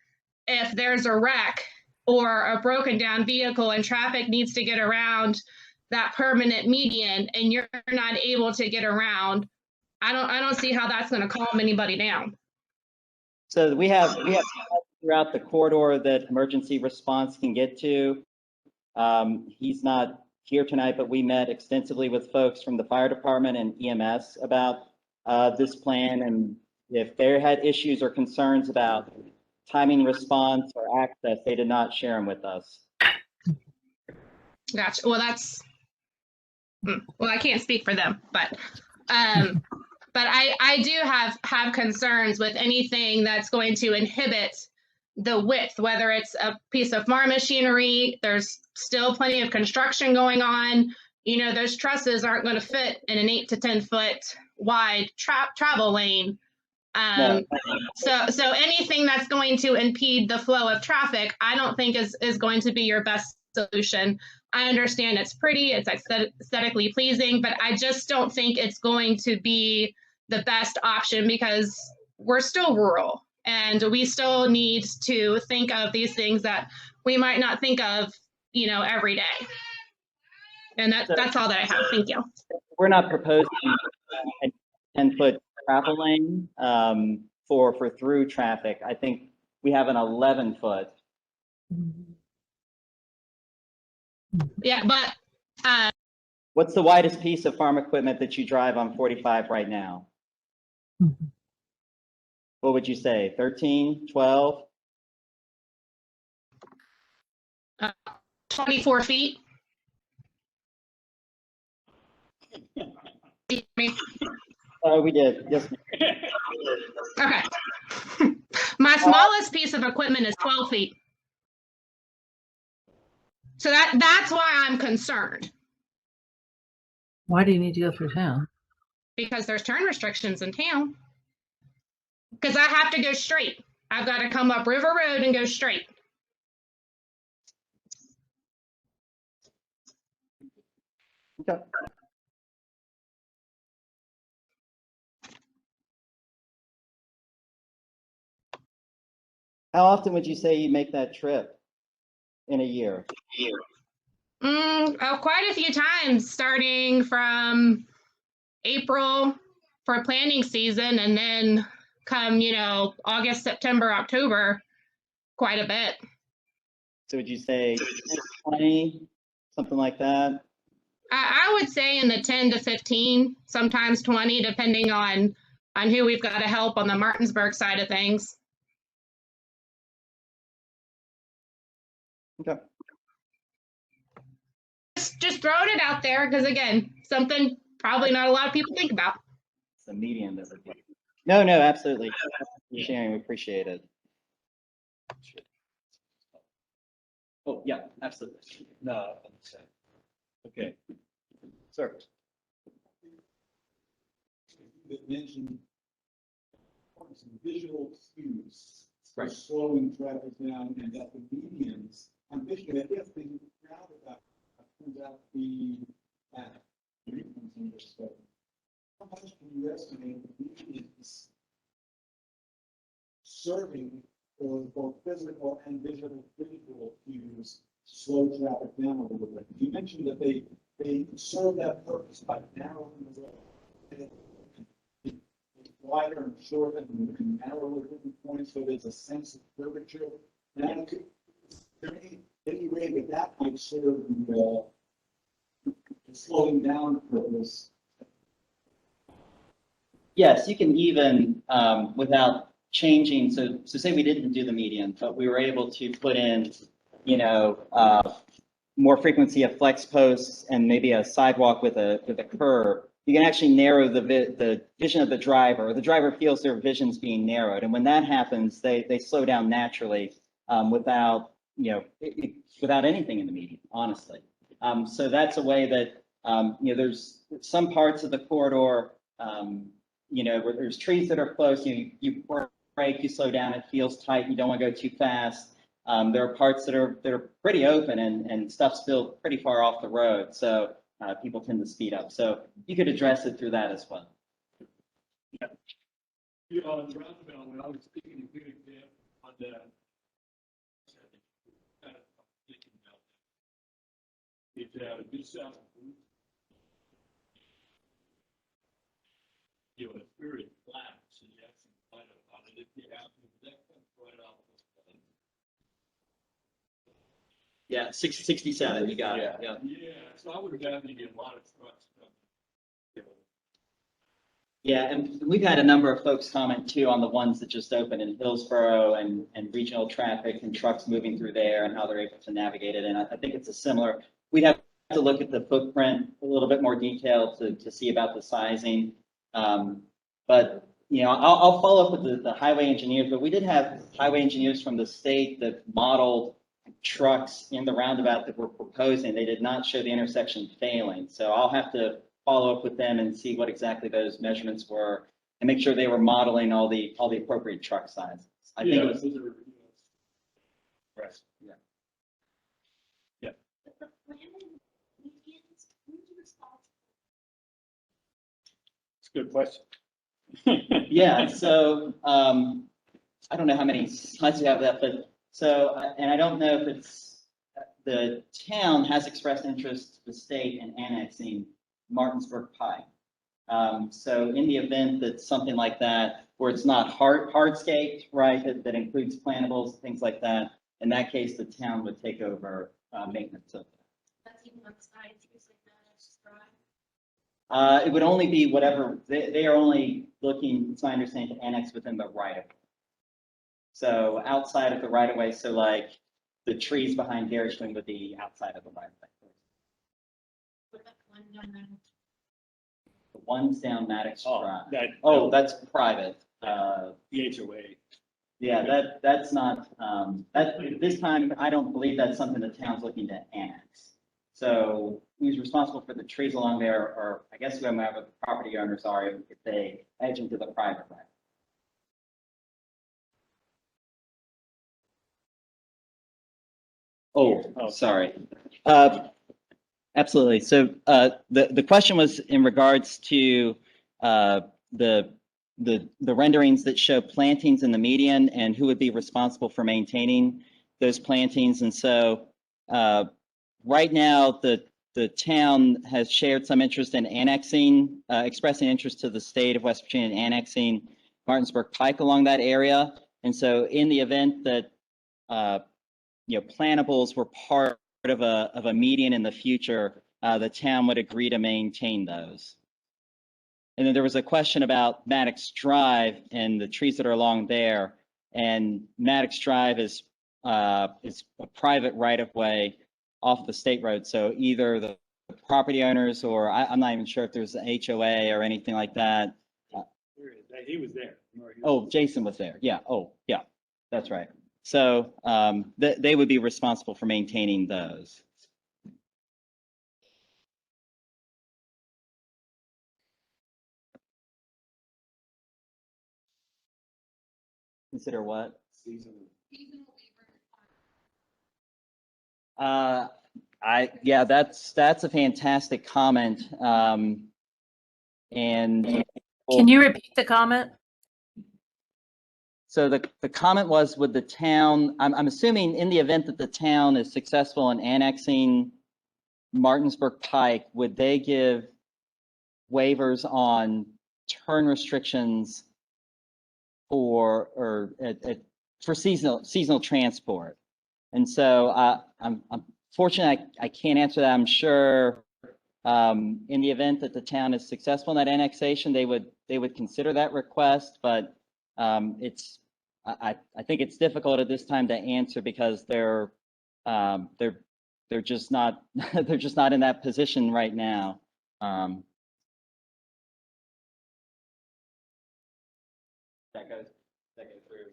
if there's a wreck or a broken down vehicle and traffic needs to get around that permanent median and you're not able to get around? I don't see how that's going to calm anybody down. So we have throughout the corridor that emergency response can get to. He's not here tonight, but we met extensively with folks from the fire department and EMS about this plan. And if they had issues or concerns about timing response or access, they did not share them with us. Gotcha. Well, well, I can't speak for them, but I do have concerns with anything that's going to inhibit the width, whether it's a piece of farm machinery. There's still plenty of construction going on. You know, those trusses aren't going to fit in an 8 to 10 foot wide travel lane. So anything that's going to impede the flow of traffic, I don't think is going to be your best solution. I understand it's pretty, it's aesthetically pleasing, but I just don't think it's going to be the best option because we're still rural and we still need to think of these things that we might not think of, you know, every day. And that's all that I have. Thank you. We're not proposing a 10-foot travel lane for through traffic. I think we have an 11-foot. Yeah, but What's the widest piece of farm equipment that you drive on 45 right now? What would you say, 13, 12? 24 feet. We did, yes. Okay. My smallest piece of equipment is 12 feet. So that's why I'm concerned. Why do you need to go through town? Because there's turn restrictions in town. Because I have to go straight. I've got to come up River Road and go straight. Okay. How often would you say you make that trip in a year? Quite a few times, starting from April for planning season, and then come, you know, August, September, October, quite a bit. So would you say 20, something like that? I would say in the 10 to 15, sometimes 20, depending on who we've got to help on the Martinsburg side of things. Okay. Just throwing it out there because, again, something probably not a lot of people think about. It's a median that would be. No, absolutely. Sharing, we appreciate it. Oh, yeah, absolutely. No, okay. Sir. You mentioned some visual cues for Right. slowing traffic down and that the medians, I'm visually, I guess the roundabout turns out to be at how much can you estimate the medians serving for both physical and visual cues to slow traffic down a little bit? You mentioned that they serve that purpose by narrowing the road. Wider and shorter and narrower different points, so there's a sense of curvature. Now, is there any way that might serve the slowing down purpose? Yes, you can even, without changing, so say we didn't do the median, but we were able to put in, you know, more frequency of flex posts and maybe a sidewalk with a curb. You can actually narrow the vision of the driver, or the driver feels their vision's being narrowed. And when that happens, they slow down naturally without, you know, without anything in the median, honestly. So that's a way that, you know, there's some parts of the corridor, you know, where there's trees that are close, you brake, you slow down, it feels tight, you don't want to go too fast. There are parts that are pretty open and stuff's still pretty far off the road. So people tend to speed up. So you could address it through that as well. Yeah. You know, on the roundabout, when I was thinking a good example on that, kind of thinking about that. If you have a good south, you know, it's very flat, so you actually find out about it. If you have that comes right off the Yeah, 67, you got it, yeah. Yeah, so I would imagine you get a lot of trucks. Yeah, and we've had a number of folks comment too on the ones that just opened in Hillsborough and regional traffic and trucks moving through there and how they're able to navigate it. And I think it's a similar, we'd have to look at the footprint a little bit more detail to see about the sizing. But, you know, I'll follow up with the highway engineers, but we did have highway engineers from the state that modeled trucks in the roundabout that we're proposing. They did not show the intersection failing. So I'll have to follow up with them and see what exactly those measurements were and make sure they were modeling all the appropriate truck sizes. I think it was. Those are, Right. Yeah. Yeah. It's a good question. Yeah, so, I don't know how many slides you have left, but so, and I don't know if it's, the town has expressed interest to the state in annexing Martinsburg Pike. So in the event that something like that, where it's not hardscaped, right, that includes plantables, things like that, in that case, the town would take over, maintenance of that. That's even on sides, it's like that, It would only be whatever, they are only looking, it's my understanding, to annex within the right of way. So outside of the right of way, so like the trees behind Garrett Swing would be outside of the right of way. What about the one down there? The ones down Maddox Oh, Drive. Oh, that's private. The HOA. Yeah, that's not, this time, I don't believe that's something the town's looking to annex. So who's responsible for the trees along there, or I guess whoever the property owners are, if they edge into the private way. Oh, sorry. Absolutely. So the question was in regards to the renderings that show plantings in the median and who would be responsible for maintaining those plantings. And so right now, the town has shared some interest in annexing, expressing interest to the state of West Virginia in annexing Martinsburg Pike along that area. And so in the event that you know, plantables were part of a median in the future, the town would agree to maintain those. And then there was a question about Maddox Drive and the trees that are along there. And Maddox Drive is a private right-of-way off the state road. So either the property owners, or I'm not even sure if there's an HOA or anything like that. He was there. Oh, Jason was there. Yeah. Oh, yeah, that's right. So they would be responsible for maintaining those. Consider what? Seasonal Yeah, that's a fantastic comment. And Can you repeat the comment? so the comment was, would the town, I'm assuming in the event that the town is successful in annexing Martinsburg Pike, would they give waivers on turn restrictions for seasonal transport? And so I'm fortunate I can't answer that. I'm sure in the event that the town is successful in that annexation, they would consider that request, but I think it's difficult at this time to answer because they're just not they're just not in that position right now. That goes through.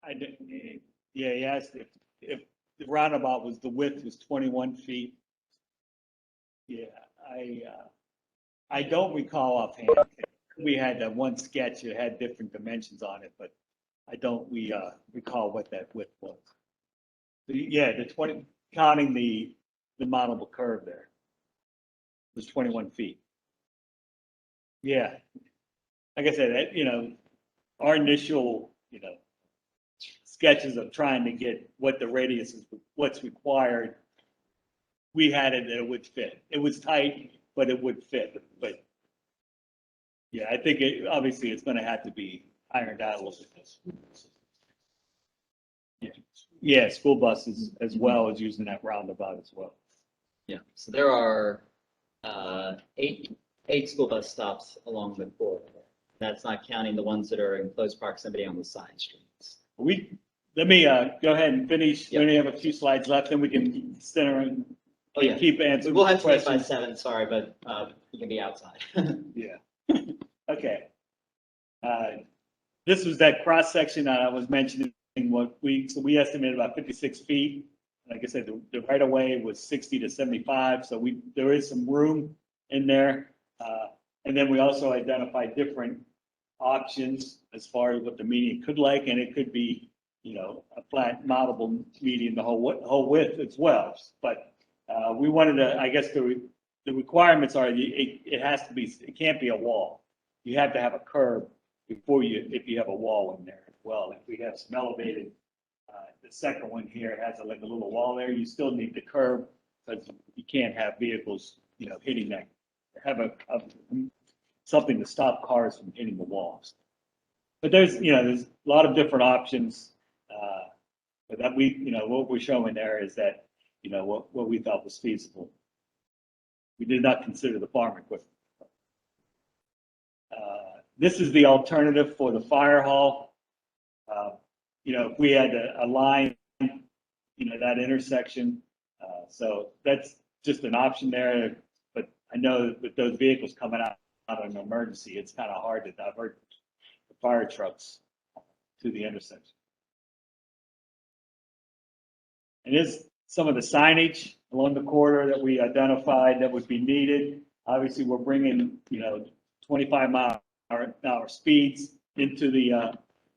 I didn't, yeah, he asked if the roundabout was, the width was 21 feet. Yeah, I don't recall offhand. We had that one sketch, it had different dimensions on it, but I don't recall what that width was. Yeah, the 20, counting the mountable curve there, was 21 feet. Yeah, like I said, you know, our initial, you know, sketches of trying to get what the radius is, what's required. we had it that it would fit. It was tight, but it would fit, but yeah, I think obviously it's gonna have to be ironed out a little bit. Yeah, school buses as well as using that roundabout as well. Yeah, so there are eight school bus stops along the corridor. That's not counting the ones that are in close proximity on the side streets. Let me go ahead and finish. We only have a few slides left, and we can center and Oh, yeah. keep answering We'll have 20 by questions. 7, sorry, but you can be outside. Yeah. Okay. This was that cross section that I was mentioning. So we estimated about 56 feet. Like I said, the right of way was 60 to 75. So there is some room in there. And then we also identified different options as far as what the median could like, and it could be, a flat modelable median, the whole width as well. But we wanted to, I guess the requirements are it can't be a wall. You have to have a curb if you have a wall in there as well. If we have some elevated, the second one here has like a little wall there, you still need the curb because you can't have vehicles, hitting that, have something to stop cars from hitting the walls. But there's a lot of different options. But that what we're showing there is that, what we thought was feasible. We did not consider the farm equipment. This is the alternative for the fire hall. If we had to align, that intersection. So that's just an option there. But I know with those vehicles coming out of an emergency, it's kind of hard to divert the fire trucks to the intersection. And here's some of the signage along the corridor that we identified that would be needed. Obviously, we're bringing, 25-mile-an-hour speeds into the,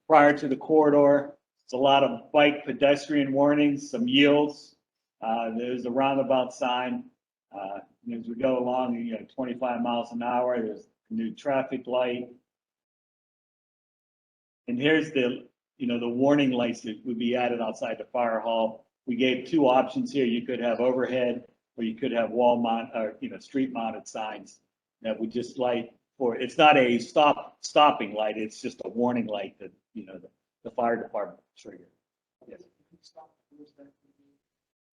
prior to the corridor. It's a lot of bike pedestrian warnings, some yields. There's a roundabout sign. As we go along, 25 miles an hour, there's a new traffic light. And here's the warning lights that would be added outside the fire hall. We gave two options here. You could have overhead, or you could have wall mount, or street mounted signs that would just light for. It's not a stopping light. It's just a warning light that the fire department trigger. Yes.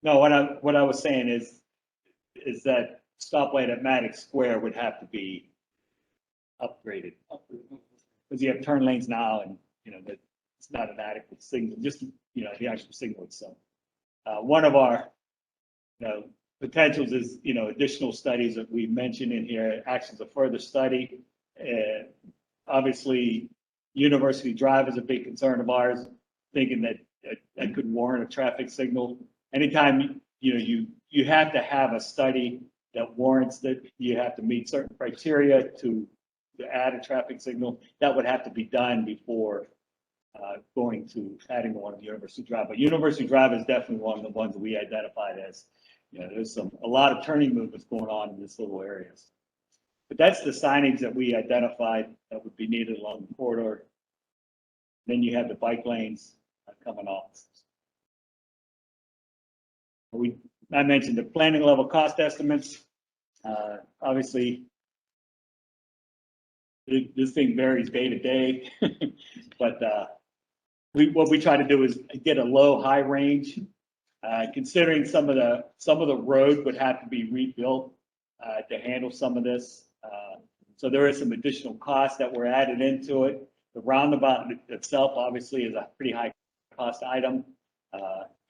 No, what I was saying is that stoplight at Maddox Square would have to be upgraded because you have turn lanes now, and that it's not an adequate signal. Just the actual signal itself. One of our potentials is additional studies that we mentioned in here, actions of further study. Obviously, University Drive is a big concern of ours, thinking that could warrant a traffic signal. Anytime you have to have a study that warrants that you have to meet certain criteria to add a traffic signal, that would have to be done before going to adding one of University Drive. But University Drive is definitely one of the ones that we identified as, there's a lot of turning movements going on in this little areas. But that's the signage that we identified that would be needed along the corridor. Then you have the bike lanes coming off. I mentioned the planning level cost estimates. Obviously, this thing varies day to day, but what we try to do is get a low-high range. Considering some of the road would have to be rebuilt to handle some of this. So there is some additional costs that were added into it. The roundabout itself obviously is a pretty high cost item.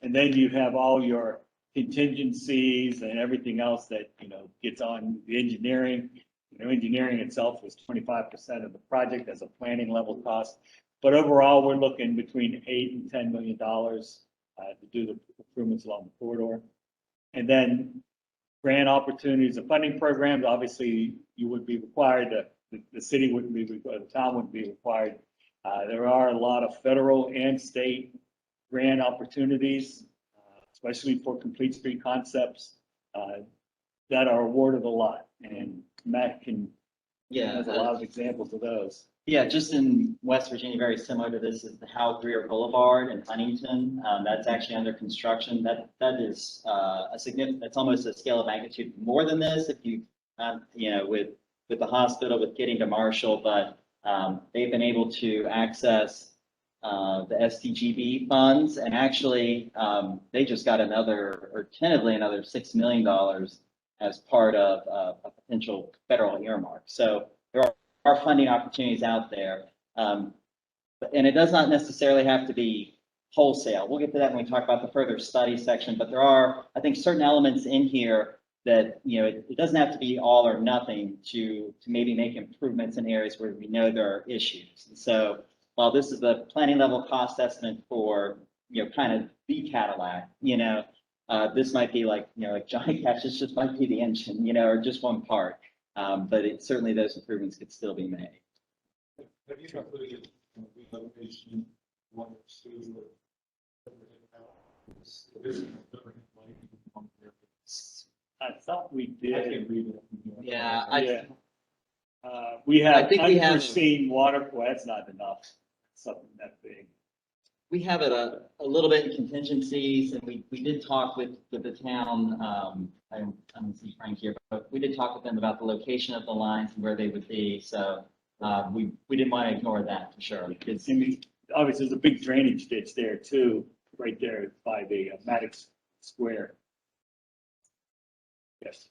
And then you have all your contingencies and everything else that gets on the engineering. Engineering itself was 25% of the project as a planning level cost. But overall, we're looking between $8 and $10 million to do the improvements along the corridor. And then grant opportunities and funding programs, obviously you would be required to, the city wouldn't be required, the town wouldn't be required. There are a lot of federal and state grant opportunities, especially for complete street concepts that are awarded a lot. And Matt has a lot of examples of those. Yeah, just in West Virginia, very similar to this is the Hal Greer Boulevard in Huntington. That's actually under construction. That is a significant, that's almost a scale of magnitude more than this if you, with the hospital, with getting to Marshall, but they've been able to access the SDGB funds, and actually they just got another, or tentatively another $6 million as part of a potential federal earmark. So there are funding opportunities out there. And it does not necessarily have to be wholesale. We'll get to that when we talk about the further study section, but there are, I think, certain elements in here that, it doesn't have to be all or nothing to maybe make improvements in areas where we know there are issues. And so while this is the planning level cost estimate for, kind of the Cadillac, this might be like, like Johnny Cash, this just might be the engine, or just one part. But certainly those improvements could still be made. Have you included relocation, 1 or 2, I thought we I did. can read it. Yeah, We have I think we have- unforeseen water, well, that's not enough, something that big. we have it a little bit in contingencies, and we did talk with the town. I don't see Frank here, but we did talk with them about the location of the lines and where they would be. So we didn't want to ignore that for sure. Because I mean, obviously, there's a big drainage ditch there too, right there by the Madison Square. Yes.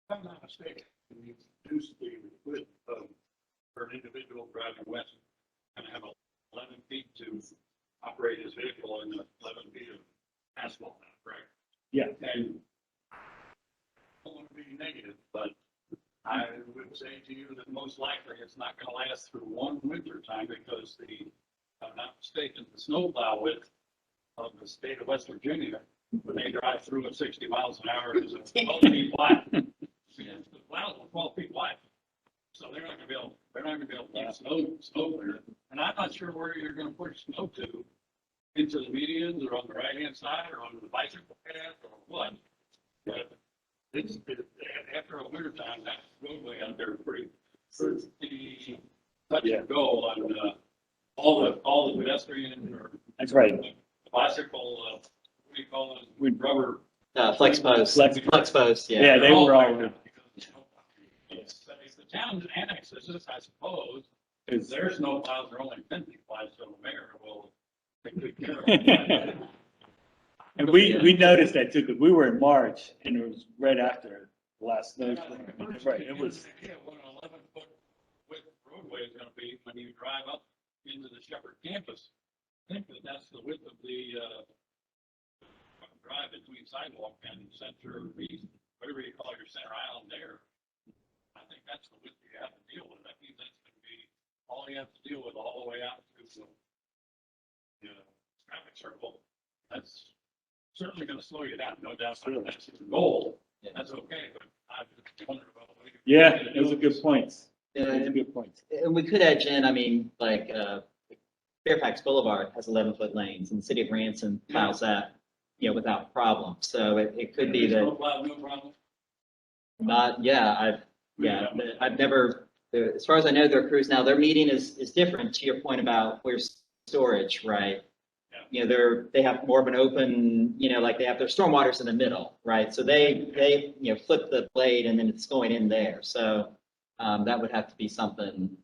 If I'm not mistaken, it used to be with, for an individual driving west, and have 11 feet to operate his vehicle in 11 feet of asphalt, right? Yeah. And I don't want to be negative, but I would say to you that most likely it's not going to last through one winter time because the, if I'm not mistaken, the snowplow width of the state of West Virginia, when they drive through at 60 miles an hour, is 12 feet wide. The plows are 12 feet wide. So they're not gonna be able to keep snow clear. And I'm not sure where you're gonna push snow to, into the medians or on the right-hand side or on the bicycle path or what. But after a winter time, that roadway out there is pretty touch and go on, all the pedestrian or. That's right. Bicycle, what do you call it, with rubber. flex post, yeah. Yeah, they were all. But if the town annexes this, I suppose, because their snow plows are only 10 feet wide, so the mayor will take good care of it. And we noticed that too, because we were in March and it was right after the last snow. Right, it was. Yeah, what an 11-foot width roadway is gonna be when you drive up into the Shepherd campus. I think that's the width of the, drive between sidewalk and center, whatever you call your center island there. I think that's the width you have to deal with. That means that's gonna be all you have to deal with all the way out to the traffic circle. That's certainly gonna slow you down, no doubt. That's the goal. That's okay, but I just wonder about. Yeah, those are good points. Those are And good points. we could edge in, I mean, like Fairfax Boulevard has 11-foot lanes, and the city of Ransom plows that, without problem. So it could be that. No problem. I've never, as far as I know, their crews now, their meeting is different to your point about where's storage, right? They have more of an open, like they have their stormwaters in the middle, right? So they flip the blade and then it's going in there. So that would have to be something.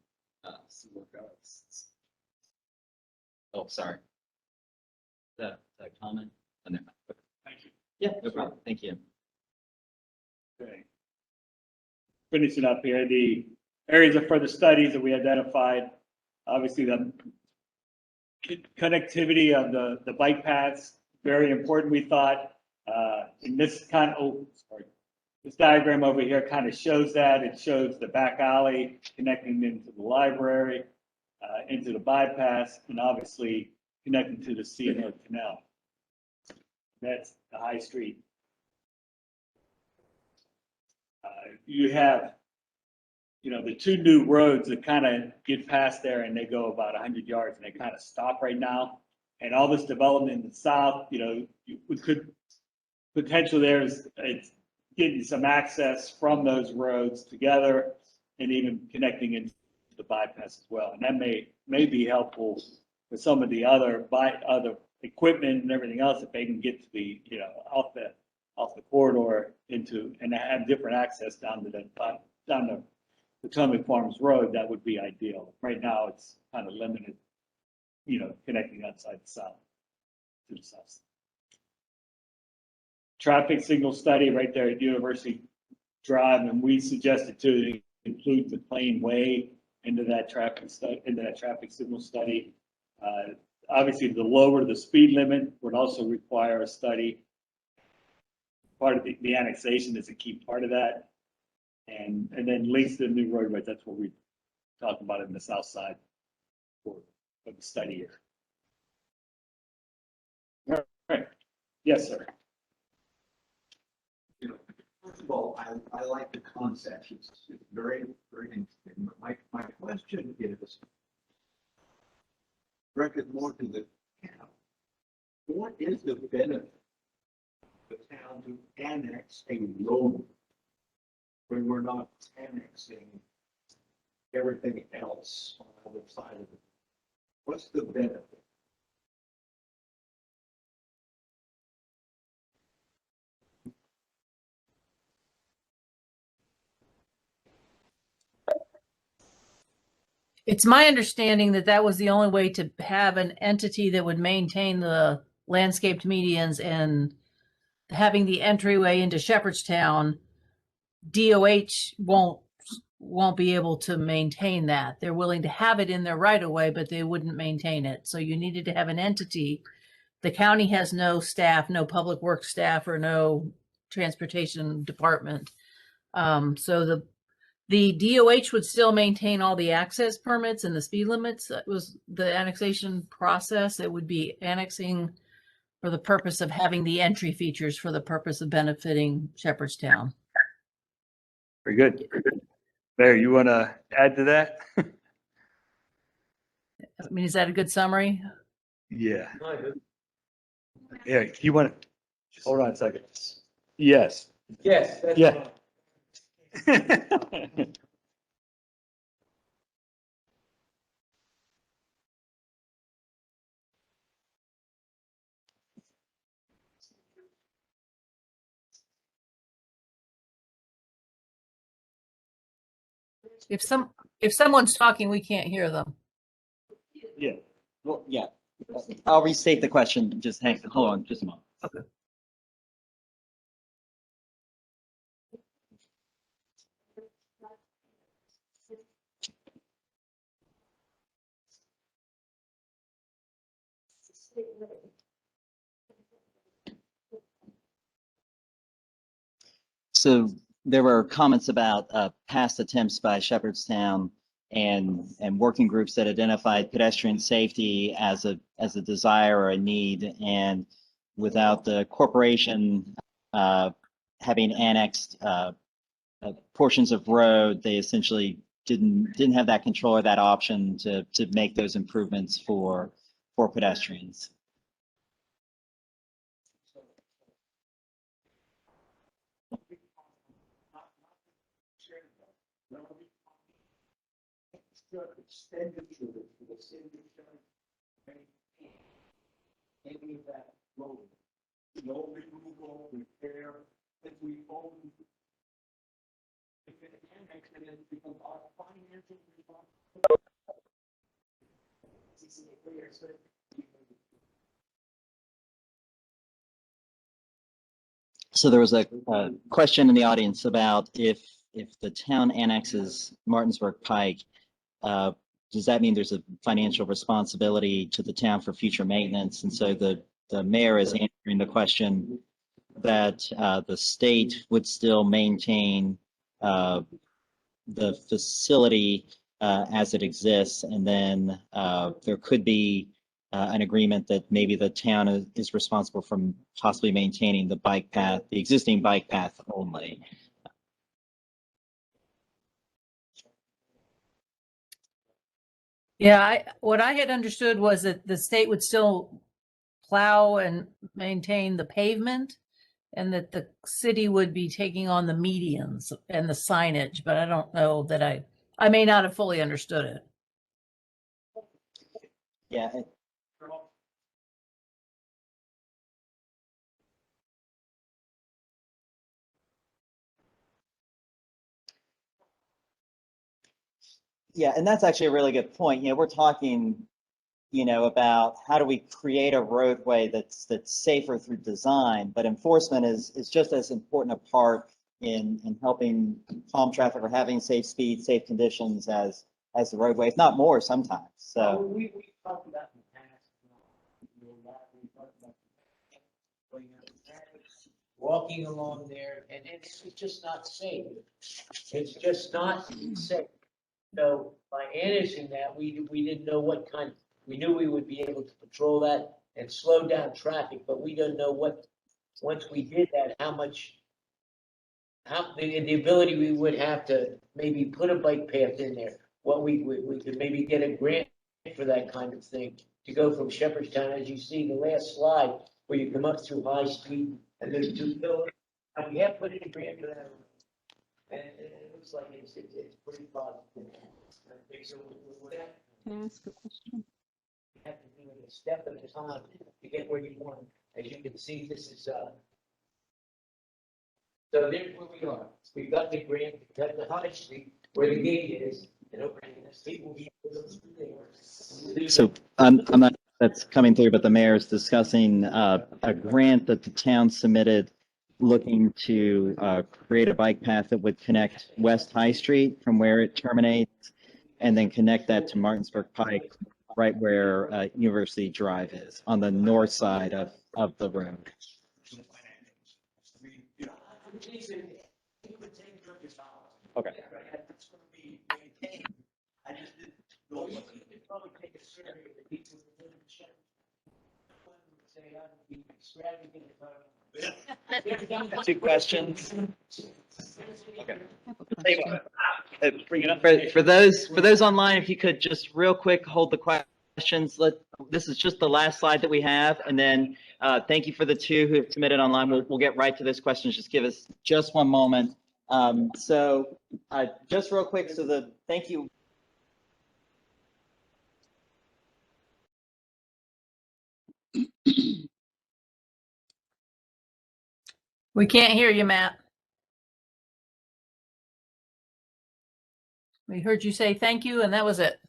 Oh, sorry. Is that a comment? Oh, never mind. Thank you. Yeah, no problem. Thank you. Okay. Finishing up here, the areas of further studies that we identified, obviously the connectivity of the bike paths, very important, we thought. In this this diagram over here kind of shows that. It shows the back alley connecting into the library, into the bypass, and obviously connecting to the C&O Canal. That's the High Street. You have, the two new roads that kind of get past there and they go about 100 yards and they kind of stop right now. And all this development in the south, we could potentially it's getting some access from those roads together and even connecting into the the bypass as well. And that may be helpful for some of the other equipment and everything else, if they can get to the, you know, off the corridor into, and have different access down to Potomac Farms Road, that would be ideal. Right now, it's kind of limited, you know, connecting outside the south to the south. Traffic signal study right there at University Drive, and we suggested to include the McLean Way into that traffic signal study. Obviously, the lower the speed limit would also require a study. Part of the annexation is a key part of that. And then links to the new roadway, that's what we talk about in the south side of the study here. All right. Yes, sir. You know, first of all, I like the concept. It's very, very interesting. But my question is, directed more to the town. What is the benefit of the town to annex a road when we're not annexing everything else on the other side of it? What's the benefit? It's my understanding that that was the only way to have an entity that would maintain the landscaped medians and having the entryway into Shepherdstown. DOH won't be able to maintain that. They're willing to have it in their right of way, but they wouldn't maintain it. So you needed to have an entity. The county has no staff, no public works staff, or no transportation department. So the DOH would still maintain all the access permits and the speed limits. That was the annexation process. It would be annexing for the purpose of having the entry features for the purpose of benefiting Shepherdstown. Very good. Larry, you want to add to that? I mean, is that a good summary? Yeah. Yeah, you want to, hold on a second. Yes. Yes. that's Yeah. If someone's talking, we can't hear them. Yeah. Well, yeah, I'll restate the question. Just hold on just a moment. Okay. So there were comments about past attempts by Shepherdstown and working groups that identified pedestrian safety as a desire or a need, and without the corporation having annexed portions of road, they essentially didn't have that control or that option to make those improvements for pedestrians. Expenditure for the city of any of that road. No removal, repair, if we own. If it annexes and it becomes our financial responsibility. So there was a question in the audience about if the town annexes Martinsburg Pike, does that mean there's a financial responsibility to the town for future maintenance? And so the mayor is answering the question that the state would still maintain the facility as it exists, and then there could be an agreement that maybe the town is responsible for possibly maintaining the bike path, the existing bike path only. Yeah, what I had understood was that the state would still plow and maintain the pavement, and that the city would be taking on the medians and the signage, but I don't know that I I may not have fully understood it. Yeah, yeah, and that's actually a really good point. We're talking, about how do we create a roadway that's safer through design, but enforcement is just as important a part in helping calm traffic or having safe speed, safe conditions as the roadway, if not more sometimes. Well, So, we talked about in the past. We talked about walking along there, and it's just not safe. It's just not safe. So by annexing that, we didn't know what kind, we knew we would be able to patrol that and slow down traffic, but we don't know what, once we did that, how much, the ability we would have to maybe put a bike path in there. What we could maybe get a grant for that kind of thing, to go from Shepherdstown, as you see the last slide, where you come up through High Street and there's 2 pillars. And we have put in a grant for that. And it looks like it's pretty positive. So with that, Can I ask a question? you have to do it a step at a time to get where you want. As you can see, this is, so there's where we are. We've got the grant, we've got the High Street where the gate is, and opening the street will be through there. so I'm not, that's coming through, but the mayor is discussing a grant that the town submitted looking to create a bike path that would connect West High Street from where it terminates and then connect that to Martinsburg Pike, right where University Drive is, on the north side of the road. Okay. That's gonna be maintained. I just didn't, well, you could probably take a survey of the people who live in Shepherd. Say, I would be extravagant if I. 2 questions. Okay. Bring it up. For those online, if you could just real quick hold the questions. This is just the last slide that we have, and then thank you for the 2 who have submitted online. We'll get right to those questions. Just give us just one moment. So just real quick, so thank you. We can't hear you, Matt. We heard you say thank you, and that was it.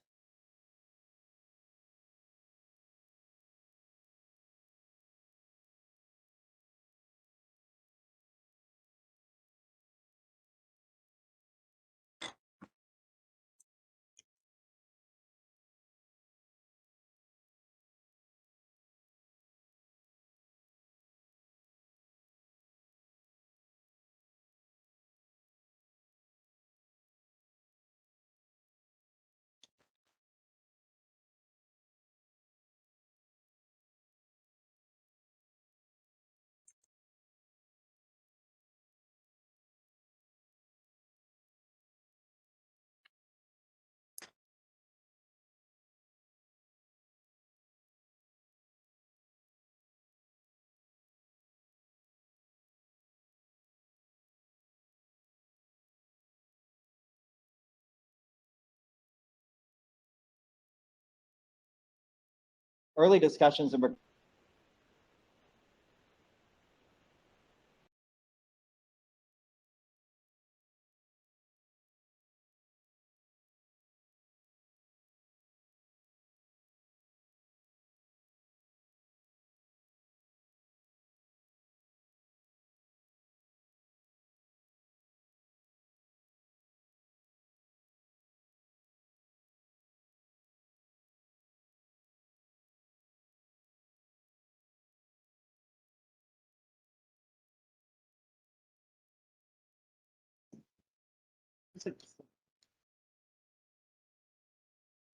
Early discussions and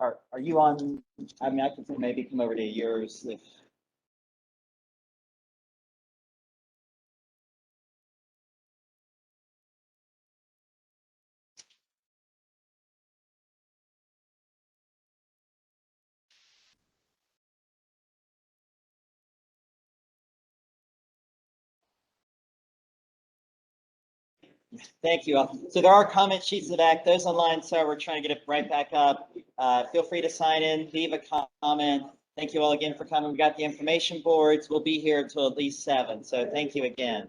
are you on? I mean, I can maybe come over to yours if. Thank you all. So there are comment sheets in the back. Those online, so we're trying to get it right back up. Feel free to sign in, leave a comment. Thank you all again for coming. We got the information boards. We'll be here until at least 7. So thank you again.